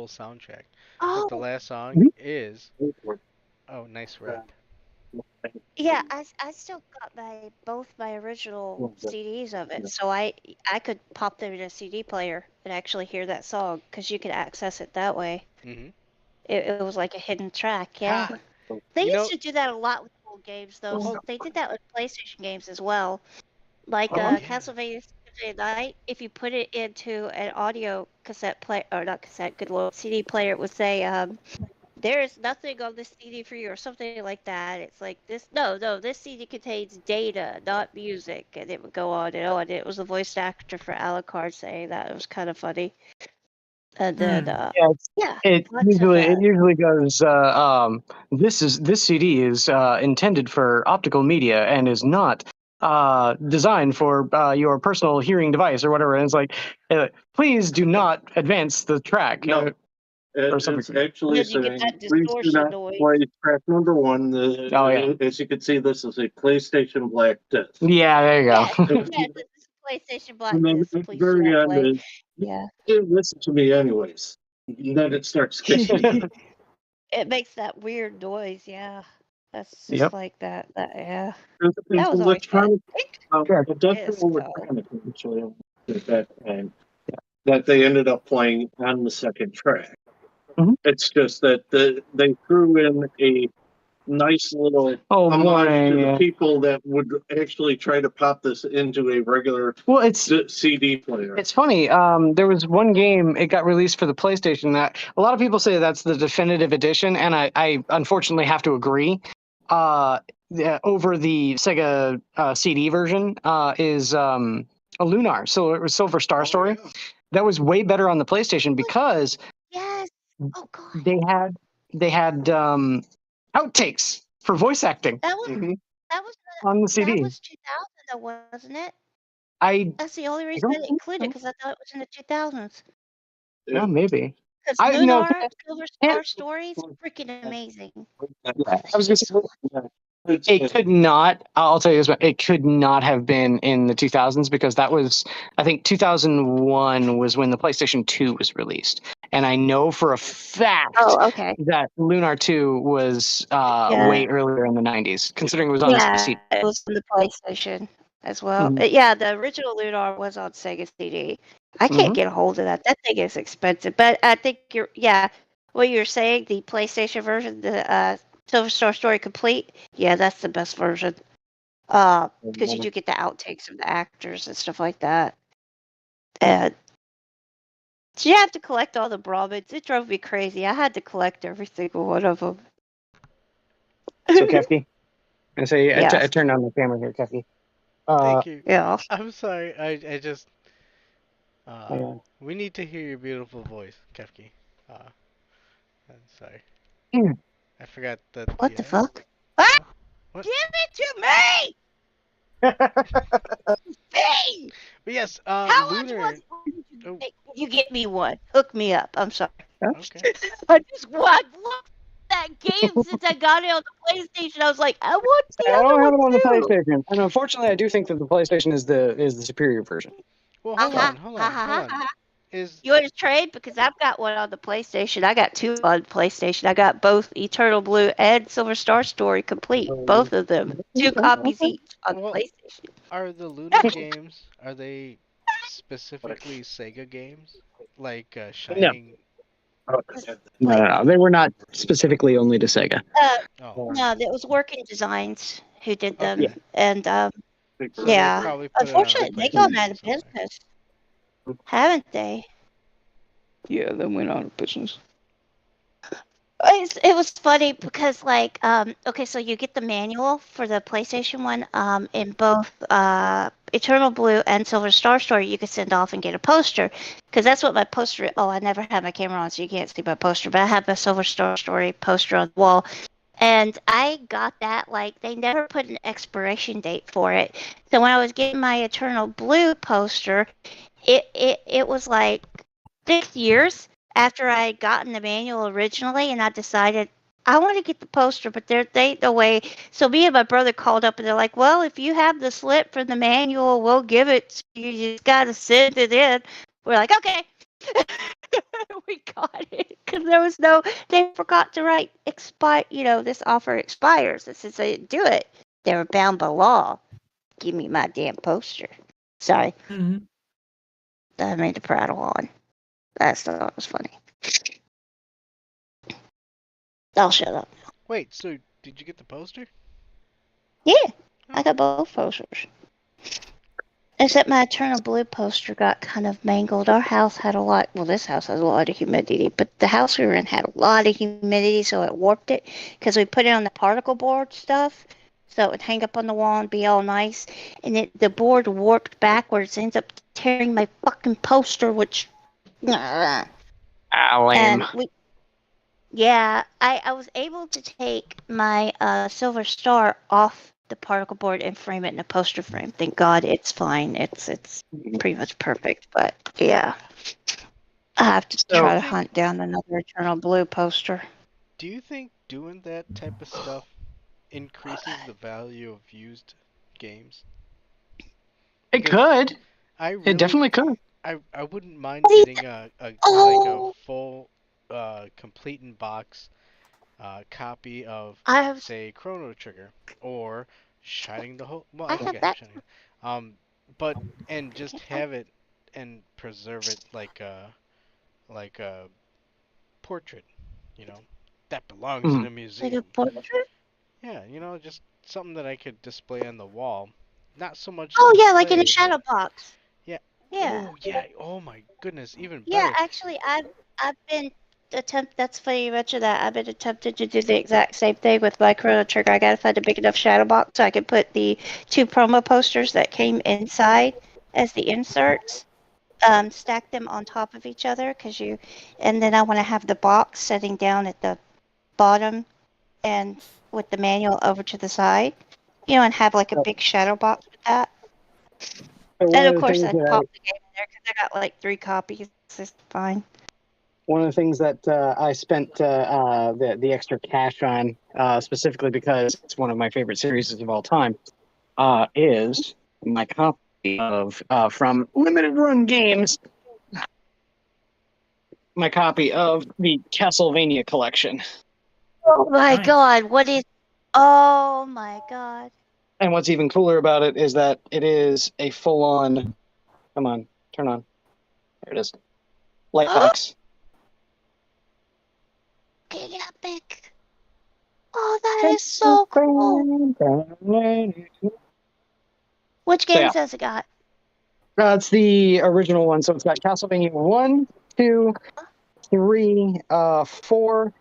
soundtrack. But the last song is nice rap. Yeah, I still got both my original CDs of it, so I could pop them in a CD player and actually hear that song because you could access it that way. Mhm. It was like a hidden track, yeah. They used to do that a lot with old games, though. They did that with PlayStation games as well. Like Castlevania Symphony of the Night, if you put it into an audio cassette play or not cassette, good lord, CD player, it would say, there is nothing on this CD for you or something like that. It's like this this CD contains data, not music, and it would go on and on. It was the voice actor for Alucard saying that. It was kind of funny. And then It usually goes. This CD is intended for optical media and is not designed for your personal hearing device or whatever. And it's like, please do not advance the track. No. It's actually saying, please do not play track number 1. As you can see, this is a PlayStation Black disc. Yeah, there you go. Yes, it's a PlayStation Black And then disc. at the Please very do not end, play. is, Yeah. listen to me anyways. And then it starts kicking. It makes that weird noise, yeah. That's just like that. Yeah. It's That was always fun. electronic, industrial electronic, actually, at that time, that they ended up playing on the second track. It's just that they threw in a nice little homage to the people that would actually try to pop this into a regular CD player. It's funny. There was one game, it got released for the PlayStation that a lot of people say that's the definitive edition, and I unfortunately have to agree. Over the Sega CD version is a Lunar, so it was Silver Star Story. Yeah. That was way better on the PlayStation because they had outtakes for voice acting. That was on the CD. That was 2000 though, wasn't it? That's the only reason I didn't include it because I thought it was in the 2000s. Yeah, maybe. Because Lunar, Silver Star Story is freaking amazing. I was gonna say, It could not. I'll tell you this: it could not have been in the 2000s because that was, I think, 2001 was when the PlayStation 2 was released, and I know for a fact that Lunar 2 was way earlier in the 90s, considering it was on the PC. It was on the PlayStation as well. Mhm. Yeah, the original Lunar was on Sega CD. I can't get a hold of that. That thing is expensive, but I think what you're saying, the PlayStation version, the Silver Star Story Complete, that's the best version. Because you do get the outtakes of the actors and stuff like that. And you have to collect all the Brahmins. It drove me crazy. I had to collect every single one of them. So Kefki, I say I Yes. turned on the camera here, Kefki. Thank you. Yeah. I'm sorry. I just. We need to hear your beautiful voice, Kefki. I'm sorry. I forgot that. What the fuck? Ah! What? Give it to me! Hey! But yes, How Lunar. much was it? You get me one. Hook me up. I'm sorry. Okay. I just want that game since I got it on the PlayStation. I was like, I want the I other don't have it one on the too. PlayStation, and unfortunately, I do think that the PlayStation is the superior version. Well, hold on. You want to trade? Because I've got one on the PlayStation. I got two on PlayStation. I got both Eternal Blue and Silver Star Story complete. Both of them. 2 copies each on the PlayStation. Are the Lunar games, are they specifically Sega games? Like Shining? No, they were not specifically only to Sega. No, it was Working Designs who did them. Yeah. And unfortunately, they gone out of business. Haven't they? Yeah, they went out of business. It was funny because, so you get the manual for the PlayStation one in both Eternal Blue and Silver Star Story. You could send off and get a poster because that's what my poster. Oh, I never had my camera on, so you can't see my poster, but I have a Silver Star Story poster on the wall. And I got that, they never put an expiration date for it. So when I was getting my Eternal Blue poster, it was 6 years after I had gotten the manual originally, and I decided I want to get the poster, but they the way. So me and my brother called up, and they're like, "Well, if you have the slip from the manual, we'll give it. You just gotta send it in." We're like, "Okay." We got it because there was they forgot to write expire. This offer expires. And since they didn't do it, they were bound by law. Give me my damn poster. Sorry. Mm-hmm. I made the prattle on. I thought it was funny. I'll shut up. Wait, so did you get the poster? Yeah, I got both posters. Except my Eternal Blue poster got kind of mangled. Our house had this house has a lot of humidity, but the house we were in had a lot of humidity, so it warped it because we put it on the particle board stuff, so it would hang up on the wall and be all nice. And the board warped backwards, ends up tearing my fucking poster, which... Lame. And I was able to take my Silver Star off the particle board and frame it in a poster frame. Thank God it's fine. It's pretty much perfect. But yeah, I have to try to hunt down another Eternal Blue poster. Do you think doing that type of stuff increases the value of used games? It could. It definitely could. I wouldn't mind getting a full complete in box copy of say Chrono Trigger or Shining the Whole. Well, I think I have Shining. But and just have it and preserve it like a portrait, that belongs in a museum. Like a portrait? Yeah, just something that I could display on the wall. Not so much. Oh yeah, like in a shadow box. Yeah. Yeah. Oh yeah. Oh my goodness, even better. Yeah, actually, I've been That's funny you mentioned that. I've been attempting to do the exact same thing with my Chrono Trigger. I gotta find a big enough shadow box so I can put the 2 promo posters that came inside as the inserts. Stack them on top of each other and then I want to have the box sitting down at the bottom and with the manual over to the side, and have a big shadow box with that. And of course, I popped the game in there because I got 3 copies. It's fine. one of the things that I spent the extra cash on, specifically because it's one of my favorite series of all time, is my copy of from Limited Run Games. My copy of the Castlevania collection. Oh my Nice. god, what is. Oh my god. And what's even cooler about it is that it is a full-on. Come on, turn on. There it is. Lightbox. King Epic. Oh, that is so cool. Which So, games yeah. has it got? It's the original one, so it's got Castlevania 1, 2, 3, 4,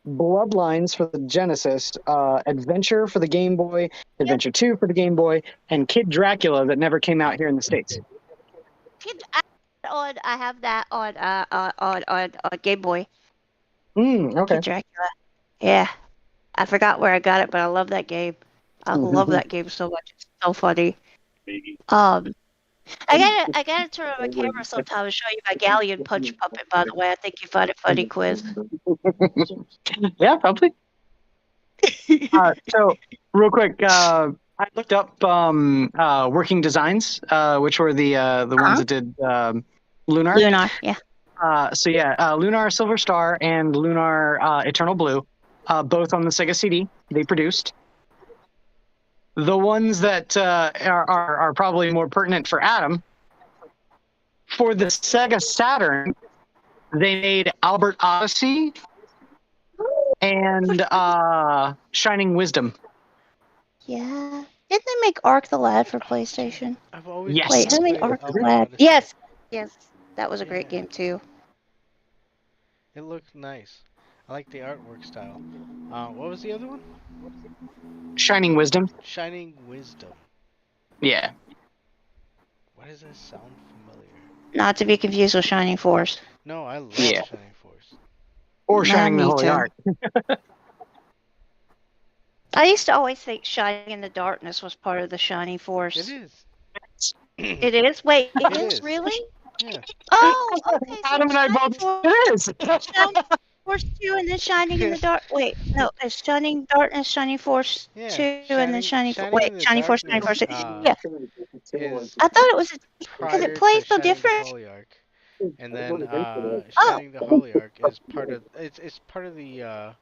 Bloodlines for the Genesis, Adventure for the Game Boy, Adventure 2 for the Game Boy, and Kid Dracula that never came out here in the States. I have that on Game Boy. Okay. Kid Dracula. Yeah. I forgot where I got it, but I love that game. I love that game so much. It's so funny. I gotta turn on my camera sometime and show you my Galleon Punch puppet, by the way. I think you find it funny, Quiz. Yeah, probably. So, real quick, I looked up Working Designs, which were the ones that did Lunar. Lunar, yeah. Lunar Silver Star and Lunar Eternal Blue, both on the Sega CD, they produced. The ones that are probably more pertinent for Adam, for the Sega Saturn, they made Albert Odyssey and Shining Wisdom. Yeah. Didn't they make Ark the Lad for PlayStation? I've always Yes. Wait, who made played Ark the Albert Lad? Odyssey. Yes. Yes. That was a great Yeah. game, too. It looked nice. I like the artwork style. What was the other one? Shining Wisdom. Shining Wisdom. Yeah. Why does that sound familiar? Not to be confused with Shining Force. No, I love Yeah. Shining Force. Or Shining the me Holy too. Ark. I used to always think Shining in the Darkness was part of the Shining Force. It is. It is? Wait, it It is is. really? Yeah. Oh, okay. So Adam and I Shining both. Force, It is. Shining Force 2 and then Shining in the Dark. Wait, no, it's Shining Darkness, Shining Force 2, Yeah. and then Shining Force. in Wait, the Shining Force, Shining Force 2. Darkness, Yeah. is I thought it was because prior it plays to so Shining different. the Holy Ark, and then Oh. Shining the Holy Ark is part of it's part of the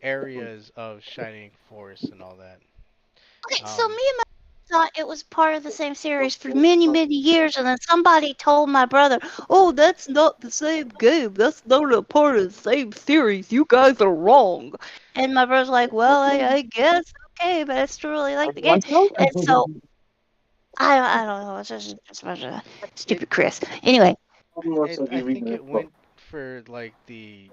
areas of Shining Force and all that. Okay, so me and my thought it was part of the same series for many, many years, and then somebody told my brother, "Oh, that's not the same game. That's not a part of the same series. You guys are wrong." And my brother's like, "Well, I guess okay, but I still really like the game." And so I don't know. It's just a bunch of stupid Chris. Anyway, I think it went for like the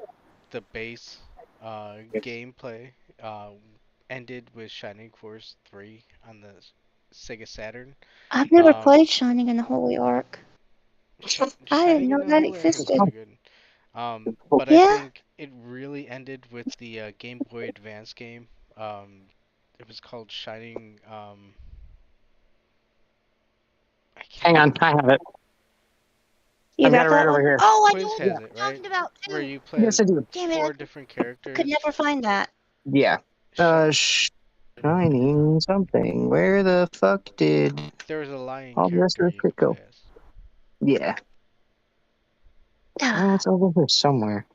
base gameplay ended with Shining Force 3 on the Sega Saturn. I've never played Shining in the Holy Ark. I didn't Shining know in the that Holy Ark is existed. really good. But I think it really ended with the Game Boy Advance game. It was called Shining. I Hang on, I have it. You I've got it right that over one? here. Oh, I Quiz know what has you're it, right? talking about too. Where you play Yes, I do. Damn it, 4 I different characters. could never find that. Yeah. Shining something. Where the fuck did There was a lion all the rest character of you this could go? play as. Yeah. Oh, it's over here somewhere.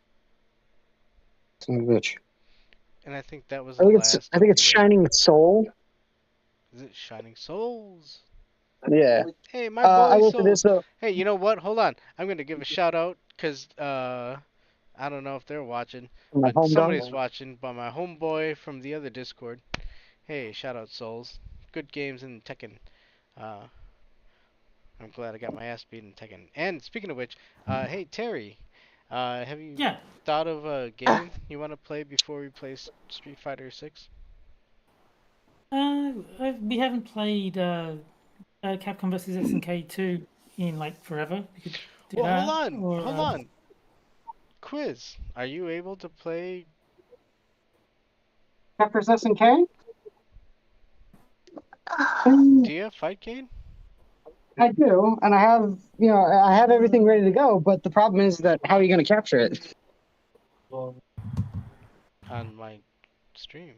Son of a bitch. And I think that was I the think last. it's Shining Soul. Is it Shining Souls? Yeah. Hey, my I boy will for this Souls. though. Hey, you know what? Hold on. I'm gonna give a shout out because I don't know if they're watching, My but home somebody's dog. watching. But my homeboy from the other Discord. Hey, shout out Souls. Good games in Tekken. I'm glad I got my ass beat in Tekken. And speaking of which, hey Terry, have you thought of a game you want to play before we play Street Fighter 6? We haven't played Capcom vs SNK 2 in like forever. We could do Well, that. hold on. Quiz, are you able to play Cap vs SNK? Do you have Fight Game? I do, and I have everything ready to go. But the problem is that how are you going to capture it? On my stream.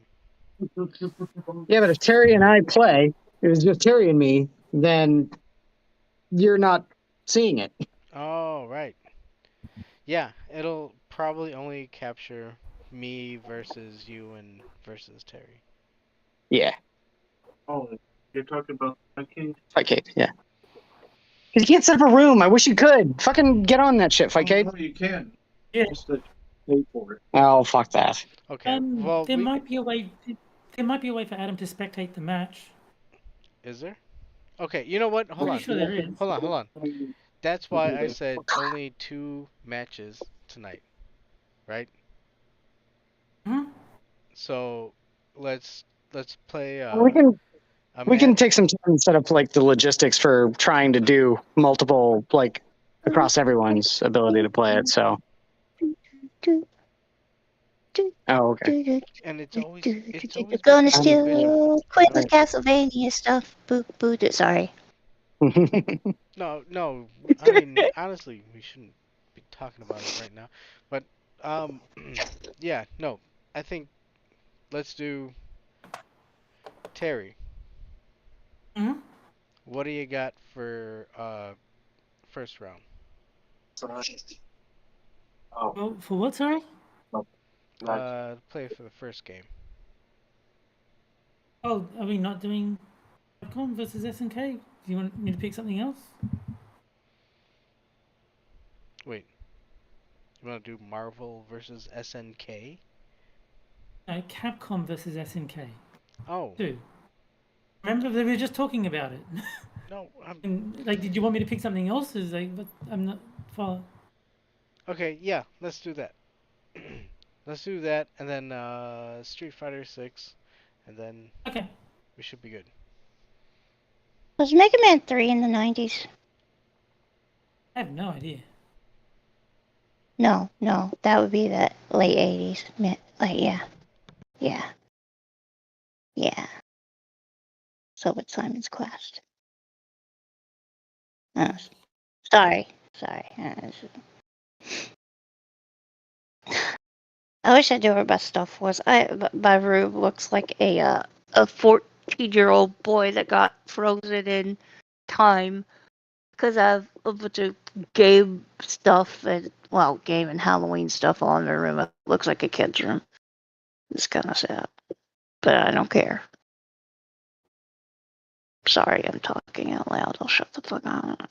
Yeah, but if Terry and I play, it was just Terry and me, then you're not seeing it. Oh, right. Yeah, it'll probably only capture me versus you and versus Terry. Yeah. Oh, you're talking about Veggie? Okay, yeah. You can't set up a room. I wish you could. Fucking get on that shit, Fike. No, you can. Yeah. Just to pay for it. Oh, fuck that. Okay, well, there might be a way. There might be a way for Adam to spectate the match. Is there? Okay, you know what? Hold Pretty on. sure there is. Hold on. That's why I said only 2 matches tonight, right? Hmm? So let's play. We can take some time and set up like the logistics for trying to do multiple like across everyone's ability to play it. So. Oh, okay. And it's always Gonna been so visual. steal Queen's Castlevania stuff. Boo, boo. Sorry. No. I mean, honestly, we shouldn't be talking about it right now. But yeah, no. I think let's do Terry. Hmm? What do you got for first round? Well, for what? Sorry. Play for the first game. Oh, are we not doing Capcom versus SNK? Do you want me to pick something else? Wait. You want to do Marvel versus SNK? No, Capcom versus SNK. Oh. Two. Remember, we were just talking about it. No, like, did you want me to pick something else? Is like, but I'm not far. Okay, yeah, let's do that. Let's do that, and then Street Fighter 6, and then okay, we should be good. Was Mega Man 3 in the 90s? I have no idea. No, that would be the late 80s. Like, yeah. So with Simon's Quest. Sorry. I wish I knew where my stuff was. My room looks like a 14-year-old boy that got frozen in time because I have a bunch of game stuff and game and Halloween stuff all in my room. It looks like a kid's room. It's kind of sad, but I don't care. Sorry, I'm talking out loud. I'll shut the fuck up.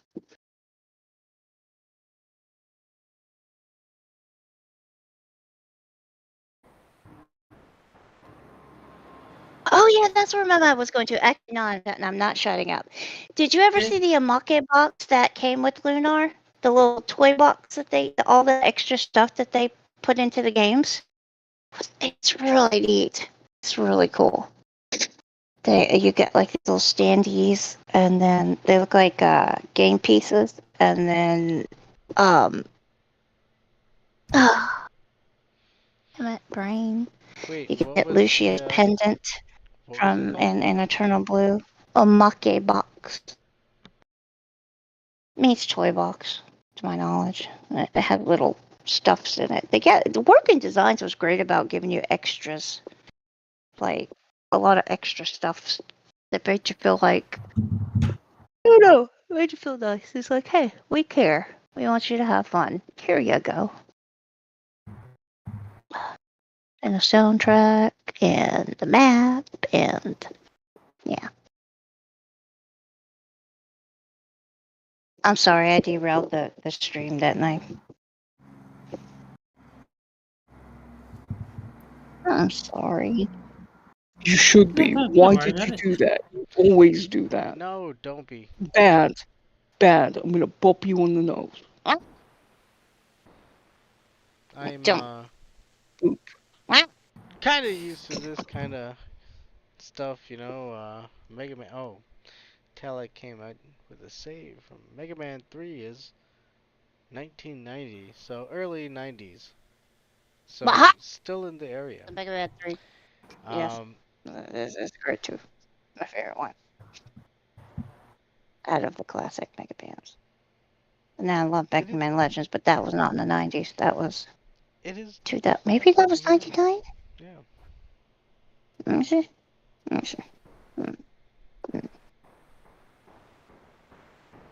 Oh yeah, that's where my mind was going to. Actually, no, I'm not shutting up. Did you ever see the Amake box that came with Lunar? The little toy box that all the extra stuff that they put into the games? It's really neat. It's really cool. You get like these little standees, and then they look like game pieces, and then damn it, brain. Wait, You get Lucia's pendant from in Eternal Blue. A Make box. Means toy box, to my knowledge. It had little stuffs in it. The working designs was great about giving you extras, like a lot of extra stuff that made you feel like, made you feel nice. It's like, hey, we care. We want you to have fun. Here you go. And the soundtrack and the map and yeah. I'm sorry, I derailed the stream that night. I'm sorry. You should be. Why did you do that? You always do that. No, don't be. Bad. I'm gonna pop you on the nose. I'm kind of used to this kind of stuff, Mega Man. Oh, Talek came out with a save from Mega Man 3 is 1990, so early 90s. So still in the area. Mega Man 3. Yes. It's great too. My favorite one. out of the classic Mega Bands. And I love It is- Mathghamhain Legends, but that was not in the 90s. That was It is. 2000. Maybe that was 99? Yeah. Let me see. Let me see.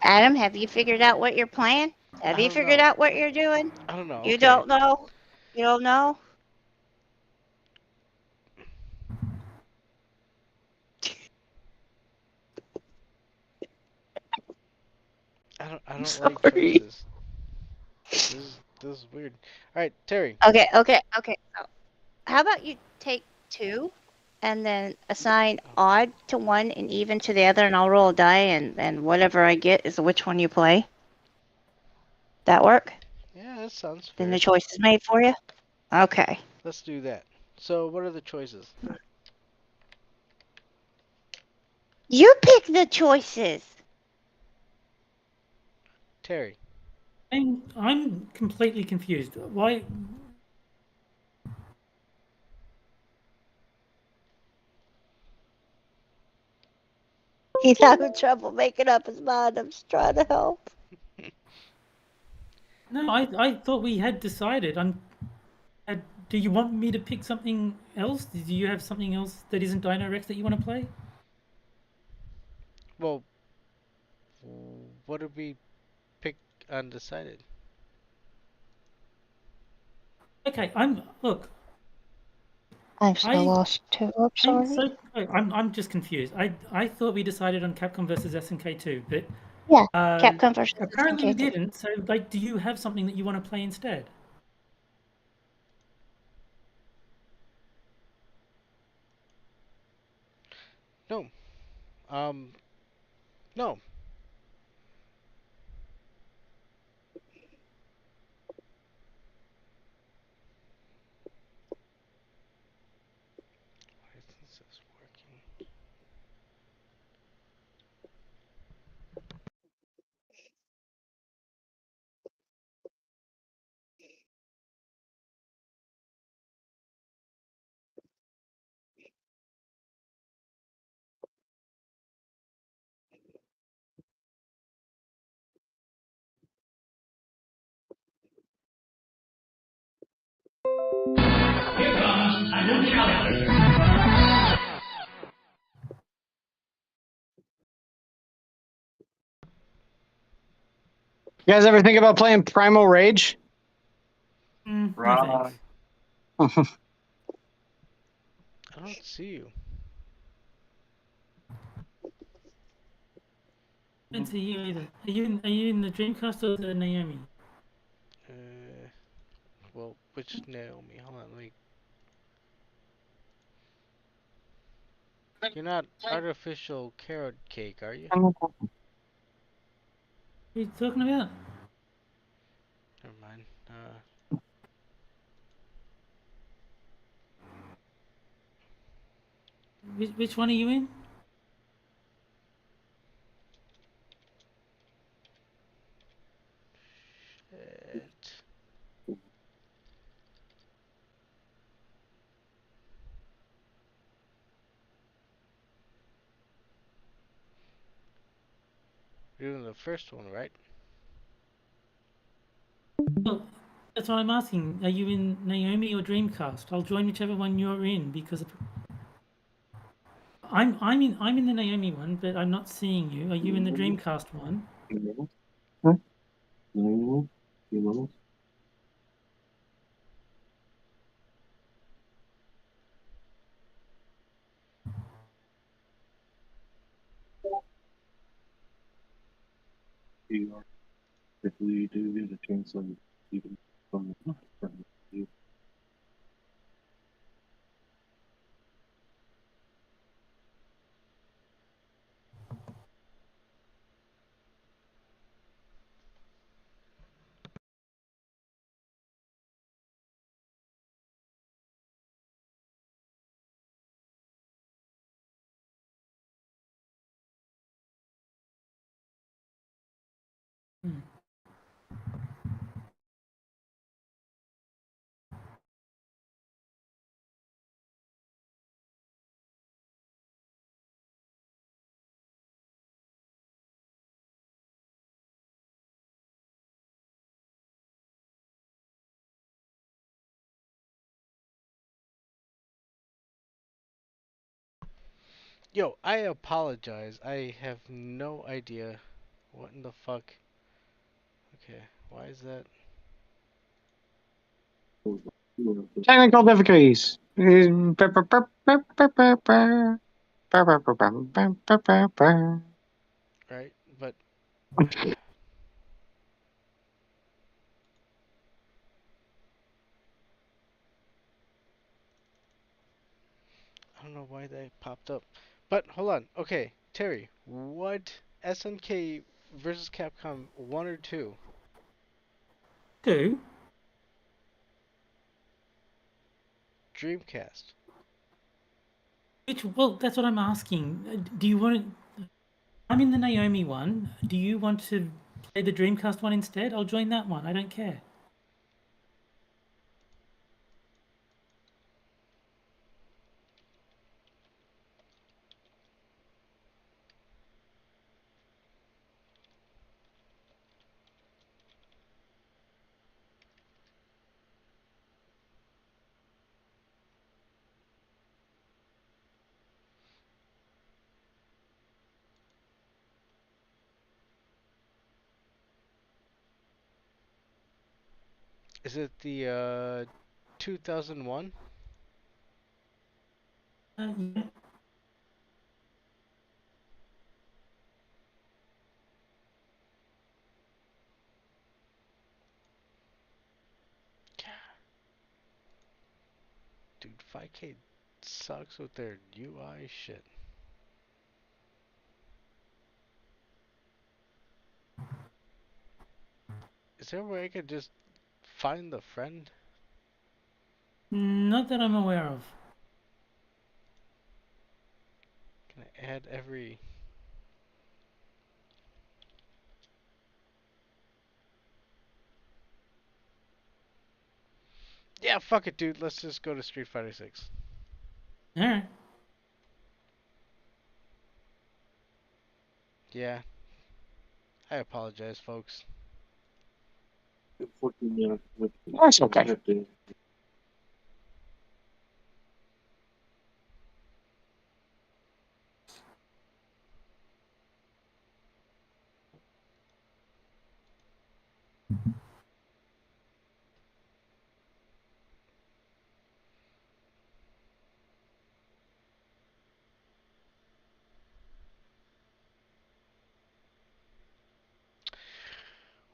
Adam, have you figured out what you're playing? Have I you don't figured know. out what you're doing? I don't know. You Okay. don't know? You don't know? I don't like Sorry. choices. This is weird. All right, Terry. Okay. So, how about you take 2 and then assign odd to one and even to the other, and I'll roll a die, and whatever I get is which one you play. That work? Yeah, that sounds fair. Then the choice is made for you? Okay. Let's do that. So, what are the choices? You pick the choices. Terry. I'm completely confused. Why? He's having trouble making up his mind. I'm just trying to help. No, I thought we had decided. Do you want me to pick something else? Do you have something else that isn't Dino Rex that you want to play? Well, what did we pick undecided? Okay, look. I'm so lost too. I'm sorry. I'm just confused. I thought we decided on Capcom versus SNK 2, but Yeah, Capcom versus apparently we SNK 2. didn't. So, like, do you have something that you want to play instead? No. No. Why isn't this working? You guys ever think about playing Primal Rage? No Right. thanks. I don't see you. I don't see you either. Are you in the Dreamcast or the Naomi? Well, which Naomi? Hold on, like. You're not artificial carrot cake, are you? What are you talking about? Never mind. Which one are you in? Shit. You're doing the first one, right? Well, that's what I'm asking. Are you in Naomi or Dreamcast? I'll join whichever one you're in because I'm in the Naomi one, but I'm not seeing you. Are you in the Dreamcast one? Eeyore. If we do get a chance of even from you. Hmm. Yo, I apologize. I have no idea what in the fuck. Okay, why is that? Technical difficulties. Right, but I don't know why that popped up. But hold on. Okay, Terry, what SNK versus Capcom 1 or 2? 2? Dreamcast. Well, that's what I'm asking. Do you want to... I'm in the Naomi one. Do you want to play the Dreamcast one instead? I'll join that one. I don't care. Is it the 2001? Yeah. Dude, 5K sucks with their UI shit. Is there a way I could just find the friend? Not that I'm aware of. Can I add every... Yeah, fuck it, dude. Let's just go to Street Fighter 6. Alright. Yeah. I apologize, folks. That's okay.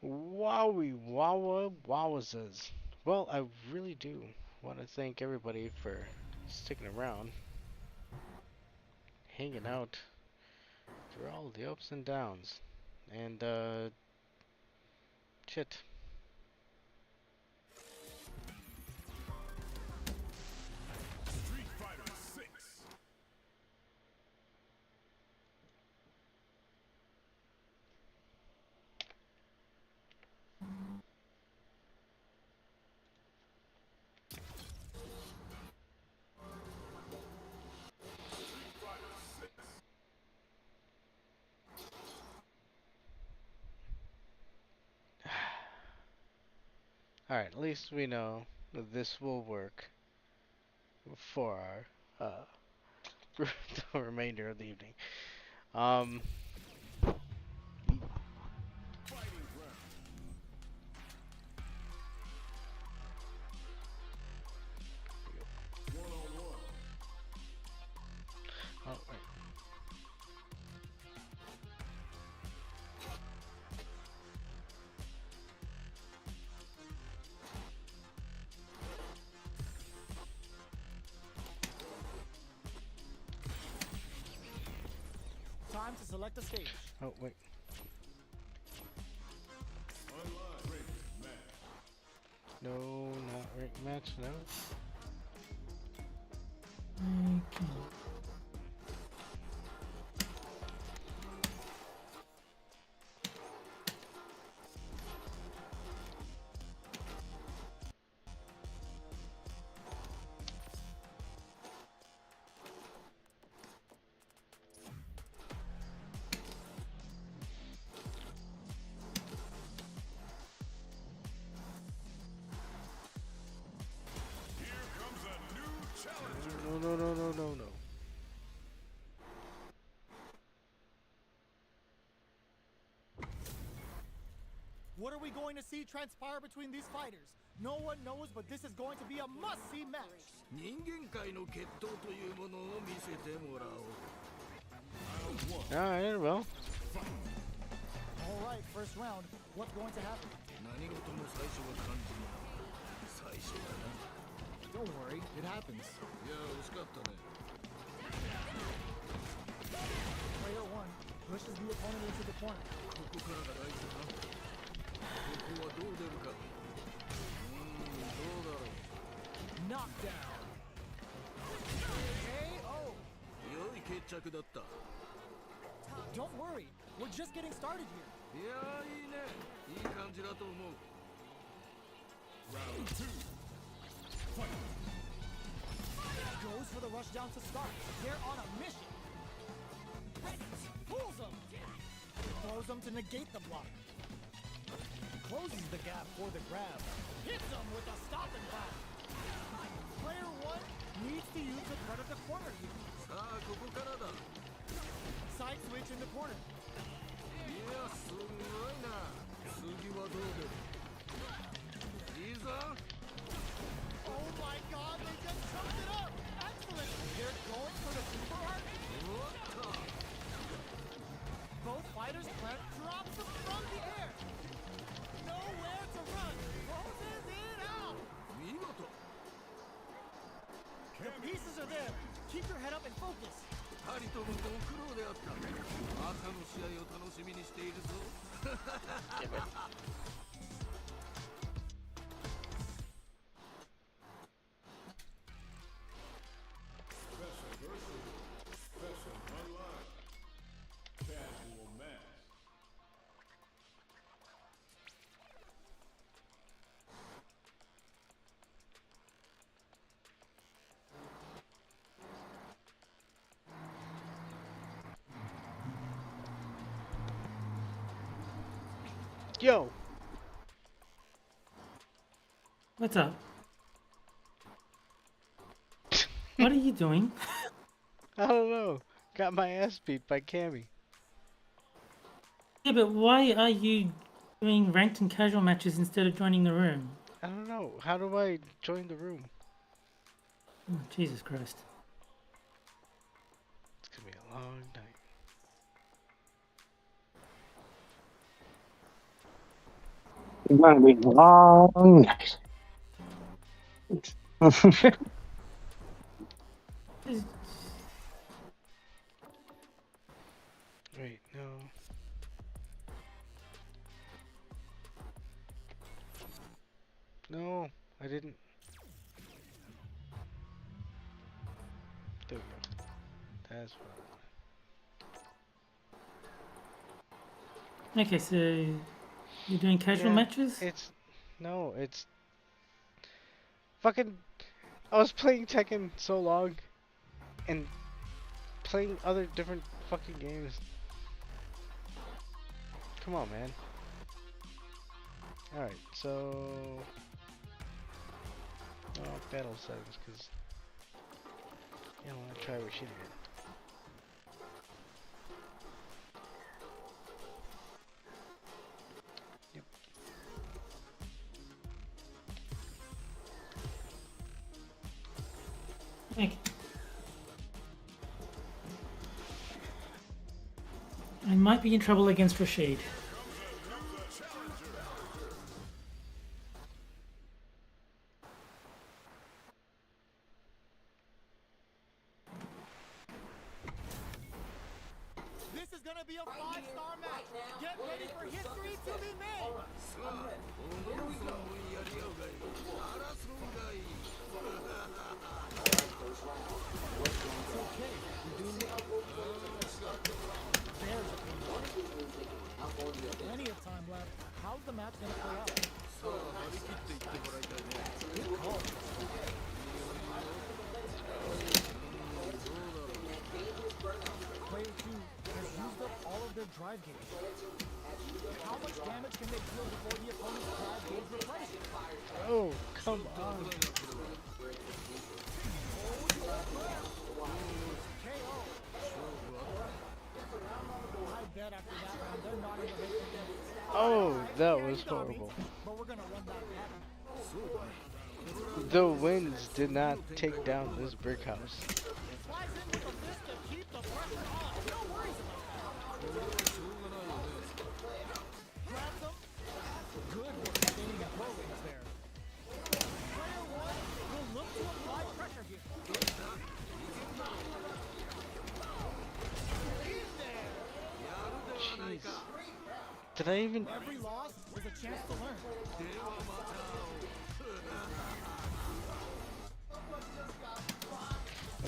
Wowie wowazas. Well, I really do want to thank everybody for sticking around, hanging out through all the ups and downs, and shit. Alright, at least we know that this will work for our the remainder of the evening. Oh, right. Time to select a stage. Oh, wait. No, not ranked match, no. Okay. No. What are we going to see transpire between these fighters? No one knows, but this is going to be a must-see match. 人間界の決闘というものを見せてもらおう。Alright, well. All right, first round. What's going to happen? 何事も最初は肝心だ。最初だな。Don't worry, it happens. いや、惜しかったね。Player 1 pushes the opponent into the corner. ここからが大事だな。ここはどう出るか。どうだろう。Knockdown. KO. 良い決着だった。Don't worry, we're just getting started here. いや、いいね。いい感じだと思う。Round 2. Goes for the rush down to start. They're on a mission. Pulls him. Throws him to negate the block. Closes the gap for the grab. Hits him with a stop and block. Player 1 needs to use the threat of the corner here. さあ、ここからだ。 Side switch in the corner. いや、すごいな。次はどう出る。いいぞ。 Oh my god, they just chunked it up! Excellent! They're going for the super art? Both fighters plant drops them from the air! Nowhere to run! Closes it out! 見事。 The pieces are there! Keep your head up and focus! 二人ともご苦労であった。朝の試合を楽しみにしているぞ。Yo! What's up? What are you doing? I don't know. Got my ass beat by Cammy. Yeah, but why are you doing ranked and casual matches instead of joining the room? I don't know. How do I join the room? Oh, Jesus Christ. It's gonna be a long night. It's gonna be a long night. Wait, no. No, I didn't. There we go. That's what. Okay, so you're doing casual Yeah, matches? It's fucking. I was playing Tekken so long, and playing other different fucking games. Come on, man. All right, so battle settings, cause I want to try Rashid again. Okay. I might be in trouble against Rashid. This is gonna be a 5-star match! Get ready for history to be made! Plenty of time left. How's the match gonna play out? Good call. Player 2 has used up all of their drive gauge. How much damage can they deal before the opponent's drive gauge replenishes? Oh, come on. I bet after that round they're not in the race again. Oh, that was horrible. The winds did not take down this brick house. Jeez. Did I even... Every loss was a chance to learn.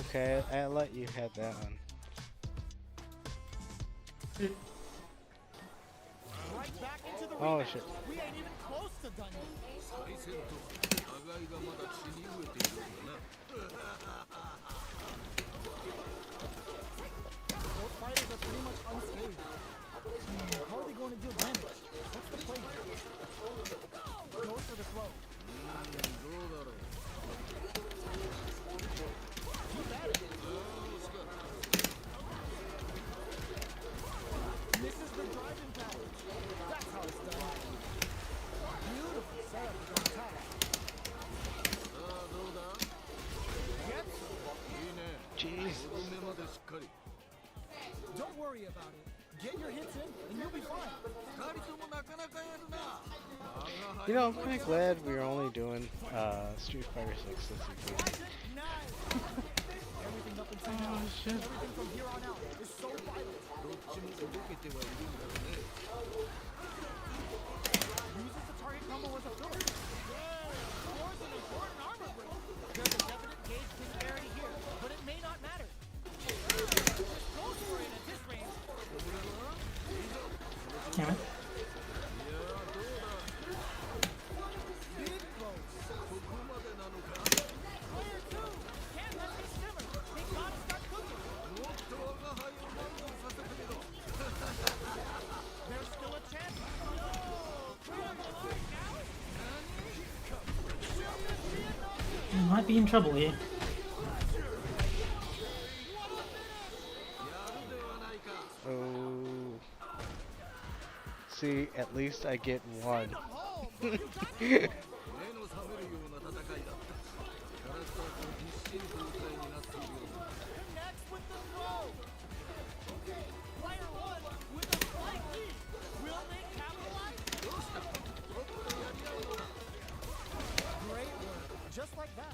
Okay, I'll let you have that one. Right back into the Oh rematch. shit. We ain't even close to done yet. Both fighters are pretty much unscathed. How are they going to deal damage? What's the play here? Goes for the throw. Keep at it. Misses the driving package. That's how it's done. Beautiful setup to attack. Gets him. Jesus. Don't worry about it. Get your hits in, and you'll be fine. You know, I'm kind of glad we were only doing Street Fighter 6 this weekend. Everything up until now, everything from here on out is so violent. Uses the target combo as a filler. Scores an important armor break. There's a definite gauge disparity here, but it may not matter. Goes for it at this range. Damn it. Big close. Player 2 can't let this simmer. They gotta start cooking. There's still a chance. You might be in trouble here. Oh. See, at least I get one. Just like that.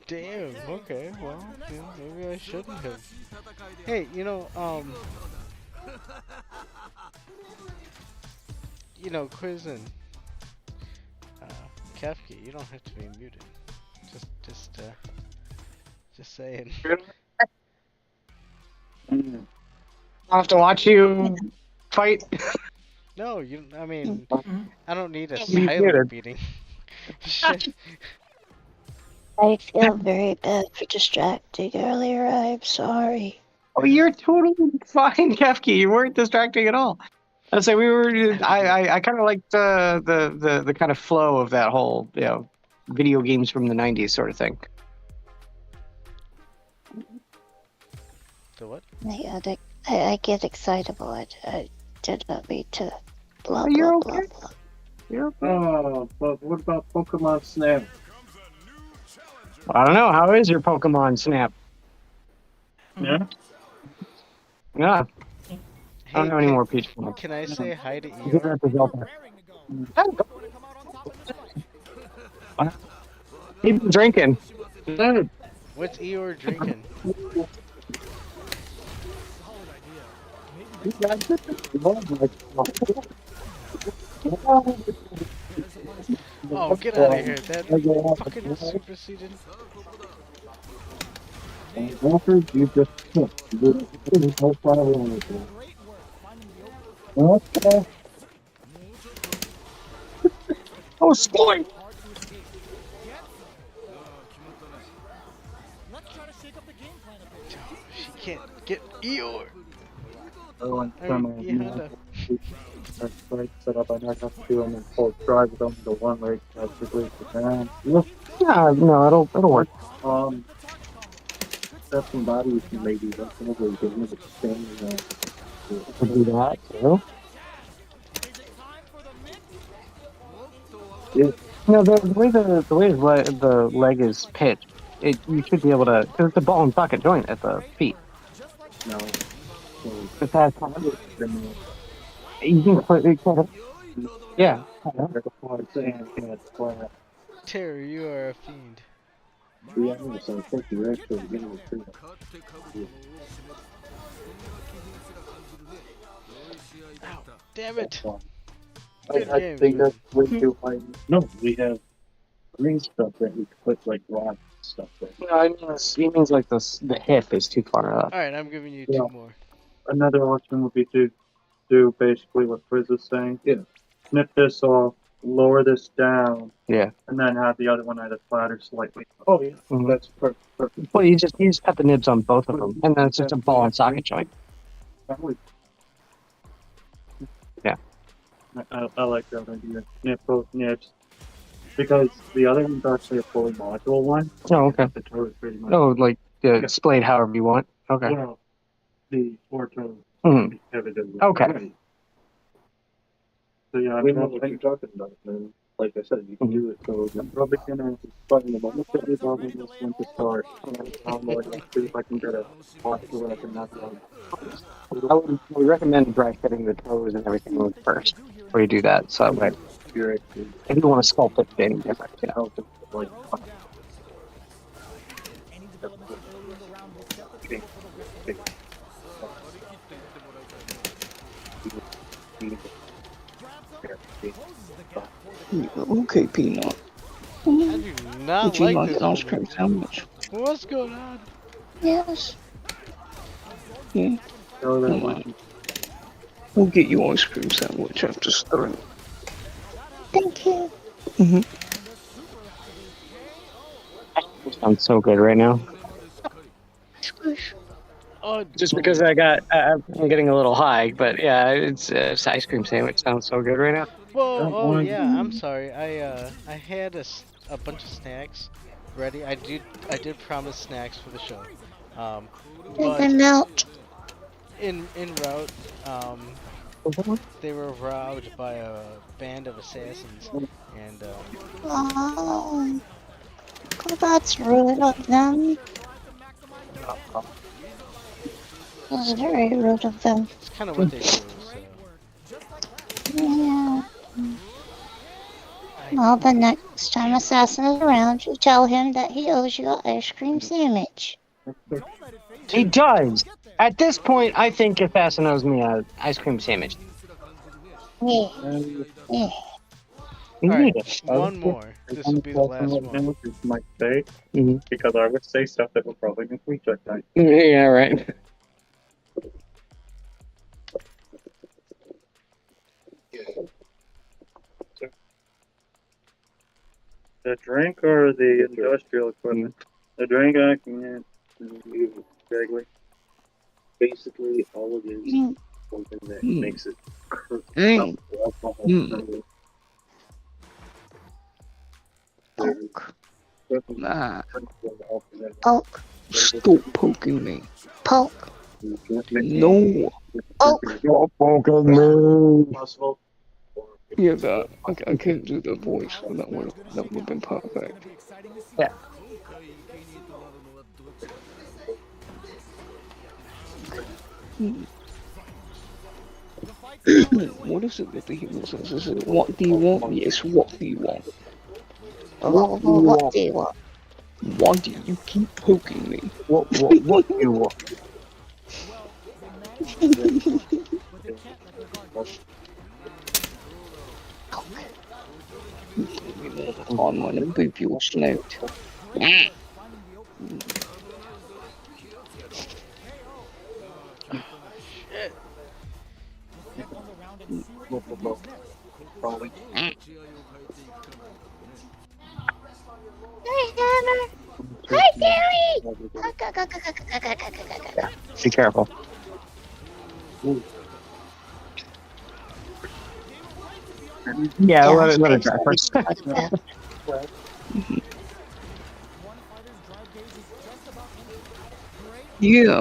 Damn, okay, well, you know, maybe I shouldn't have. Hey, you know, Quiz and Kefki, you don't have to be muted. Just saying. I'll have to watch you fight. No, I mean, I don't need a You silent muted. beating. Shit. I feel very bad for distracting earlier. I'm sorry. Oh, you're totally fine, Kefki. You weren't distracting at all. I say we were. I kind of liked the kind of flow of that whole video games from the '90s sort of thing. The what? I get excitable. I did not mean to. Blah Oh, you're blah okay. blah blah. You're okay. Oh, but what about Pokemon Snap? I don't know. How is your Pokemon Snap? Yeah. Yeah. I don't know any more Peach. Can I say hi to Give Eeyore? that to Zelda. He's been drinking. What's Eeyore drinking? Oh, get out of here. That fucking superseded. You just there's no problem with that. Okay. Oh, spoil! She can't get Eeyore. Everyone I from mean, yeah, Honda. that's right set up. I might have to do them in full drive with only the one leg basically for down. Yeah, no, it'll work. That's some bodies maybe that's probably getting the same. We'll do that too. Yeah. No, the way the leg is pitched, you should be able to, because it's a ball and socket joint at the feet. No. It has, you can put it, yeah. Terry, you are a fiend. Yeah, so I think you're actually getting the Ow, damn it. I think that's way too high. No, we have green stuff that we put like rock stuff there. No, I mean, he means like the hip is too far up. Alright, I'm giving you Yeah. 2 more. Another option would be to do basically what Frizz is saying. Yeah. Snip this off, lower this down. Yeah. And then have the other one either flat or slightly. Oh yeah, that's perfect. Well, you just cut the nibs on both of them, and then it's just a ball and socket joint. Yeah. I like that idea. Nip both nibs. Because the other one's actually a fully module one. Oh, okay. The toe is pretty much. Oh, like displayed however you want. Okay. Well, the 4 toes. Mhm. Evidently. Okay. So yeah, I mean, what you're talking about, man. Like I said, you can do it. So I'm probably gonna find the moment that we're on this one to start. I'm like, see if I can get a module that can knock it out. I would recommend dry fitting the toes and everything first before you do that. So like, if you want to sculpt it to any different, you know. Like, Okay, Peanut. I do not Would you like like this an ice one. cream sandwich? What's going on? Yes. Yeah. Come on. We'll get you ice cream sandwich after stirring. Thank you. Mm-hmm. Sounds so good right now. Squish. Oh, Just because I'm getting a little high, but yeah, it's ice cream sandwich sounds so good right now. Whoa, oh yeah, I'm sorry. I had a bunch of snacks ready. I did promise snacks for the show. But They're melt. in route, they were robbed by a band of assassins, and Oh, well, that's rude of them. That's very rude of them. it's kind of what they do. So. Yeah. Well, the next time Assassin is around, you tell him that he owes you an ice cream sandwich. He does. At this point, I think Assassin owes me an ice cream sandwich. Yeah. Yeah. Alright, one more. This will be the last one. Might say, because I would say stuff that will probably make me check that. Yeah, right. The drink or the industrial equipment? The drink I can use vaguely. basically, all it is something that makes it alcohol. Nah. Poke. Stop poking me. Poke. No. Stop poking me. Yeah, that. I can't do the voice, so that would have been perfect. Yeah. What is it that the hero says? Is it, what do you want? Yes, what do you want? What do you want? Why do you keep poking me? What do you want? I'm gonna boop your snout. Hi, Hammer. Hi, Gary. Be careful. Yeah, let it try first. Yeah,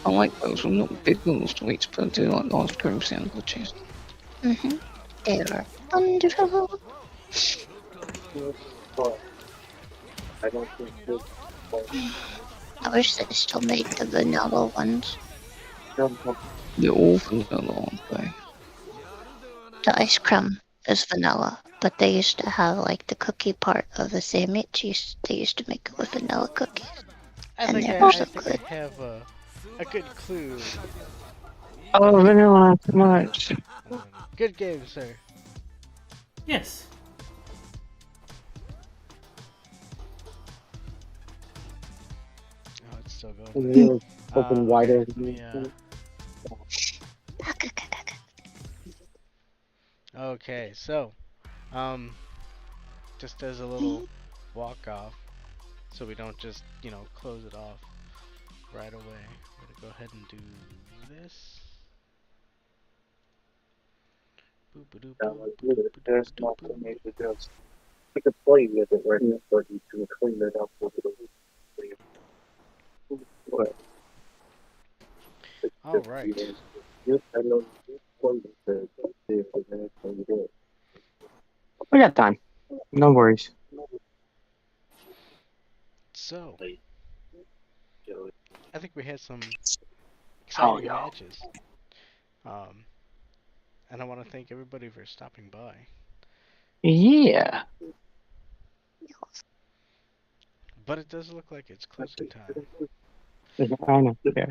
I like those little big little sweets, but they're like ice cream sandwiches. Mm-hmm. They are wonderful. I don't think this. I wish they still made the vanilla ones. They're all vanilla, aren't they? The ice cream is vanilla, but they used to have like the cookie part of the sandwich. They used to make it with vanilla cookies, and they were so good. I have a good clue. Oh, vanilla, too much. Good game, sir. Yes. Oh, it's still going. Really open wider. Yeah. Okay, so, just as a little walk off, so we don't just, close it off right away. I'm gonna go ahead and do this. There's nothing you should just. You could play with it right now, but you can clean it up with it. All right. I know you play with it. We got time. No worries. So, I think we had some exciting matches. And I want to thank everybody for stopping by. Yeah. But it does look like it's closing time. I know. Yeah.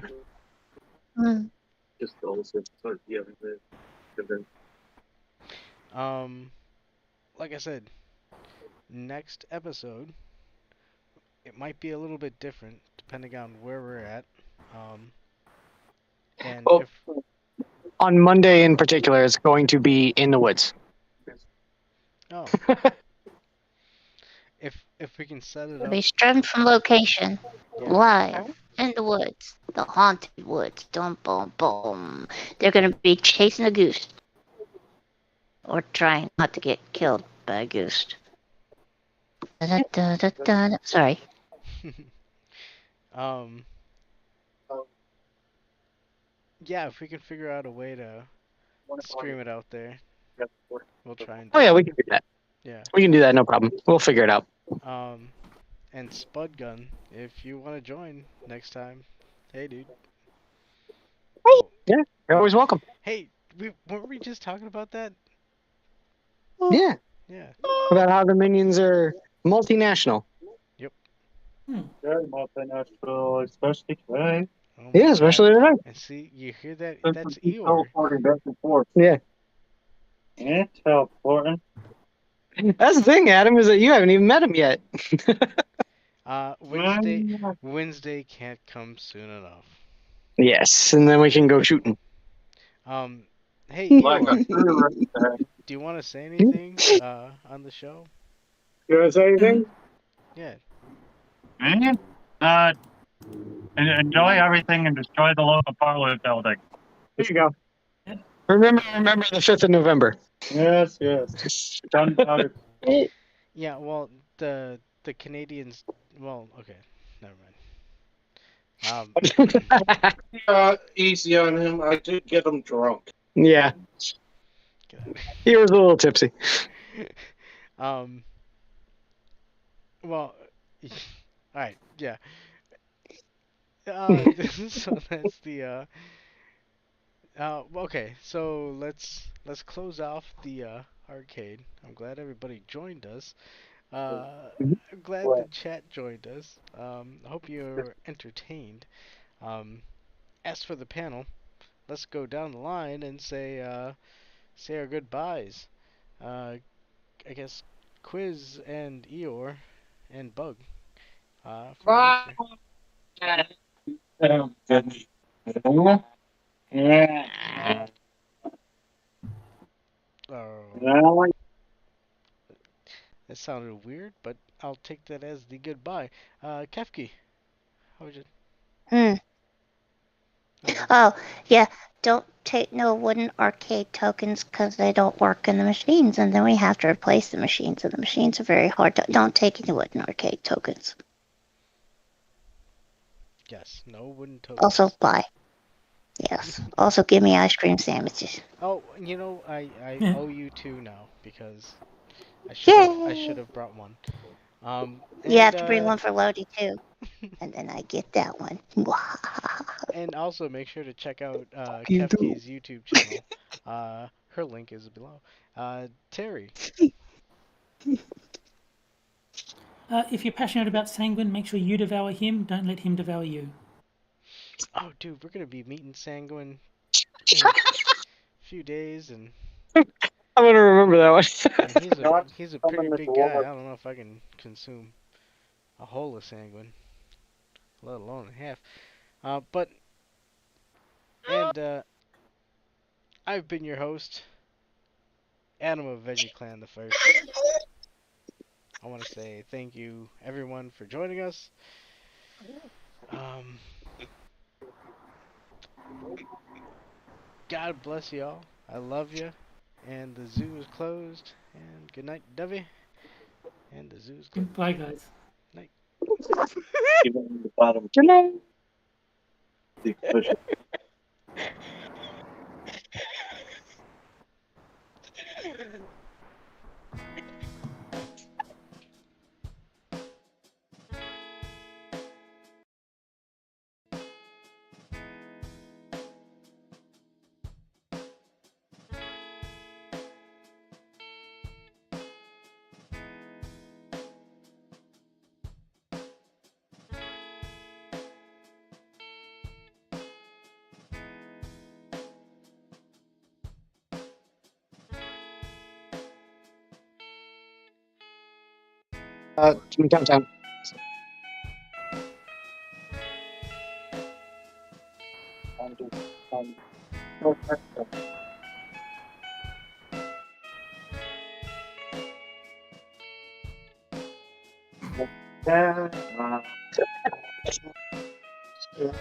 Just also start yelling Like I said, next episode, it might be a little bit different depending on where we're at. And Well, on Monday in particular, it's going to be in the woods. Oh. if we can set it It'll up. be streamed from location, live in the woods, the haunted woods. Boom, boom, boom. They're gonna be chasing a goose, or trying not to get killed by a goose. Sorry. Yeah, if we can figure out a way to stream it out there, we'll try and do Oh yeah, it. we can do that. Yeah. We can do that, no problem. We'll figure it out. And Spudgun, if you want to join next time, hey dude. Yeah, you're always welcome. Hey, weren't we just talking about that? Yeah. Yeah. About how the minions are multinational. Yep. Very multinational, especially today. Oh Yeah, especially today. And see, you hear that? That's Eeyore. Teleporting back and forth. Yeah. Yeah, teleporting. That's the thing, Adam, is that you haven't even met him yet. Wednesday can't come soon enough. Yes, and then we can go shooting. Hey, Eeyore, do you want to say anything on the show? You want to say anything? Yeah. Enjoy everything and destroy the local parlor building. There you go. Remember the 5th of November. Yes, yes. Gunpowder. Yeah, well, the Canadians. Well, okay, never mind. Easy on him. I did get him drunk. Yeah. He was a little tipsy. Well, all right, yeah. So that's the okay, so let's close off the arcade. I'm glad everybody joined us. I'm glad the chat joined us. I hope you're entertained. As for the panel, let's go down the line and say our goodbyes. I guess Quiz and Eeyore and Bug. Bye. That sounded weird, but I'll take that as the goodbye. Kefki, how was it? Hmm. How was it? Oh, yeah. Don't take no wooden arcade tokens because they don't work in the machines, and then we have to replace the machines, and the machines are very hard to. Don't take any wooden arcade tokens. Yes, no wooden tokens. Also, buy. Yes. Also, give me ice cream sandwiches. Oh, you know, I Yeah. owe you two now because I should have brought one. You have And to bring one for Lodi too, and then I get that one. and also make sure to check out You do. Kefki's YouTube channel. Her link is below. Terry. If you're passionate about Sanguine, make sure you devour him. Don't let him devour you. Oh, dude, we're gonna be meeting Sanguine in a few days, and I'm gonna remember that one. he's a pretty big guy. I don't know if I can consume a whole of Sanguine, let alone a half. I've been your host, Adam of Veggie Clan the First. I want to say thank you, everyone, for joining us. God bless y'all. I love you. And the zoo is closed. And good night, Dovey. And the zoo's closed. Bye, guys. Night. Even the bottom. Good night. The cushion. Countdown. Yeah.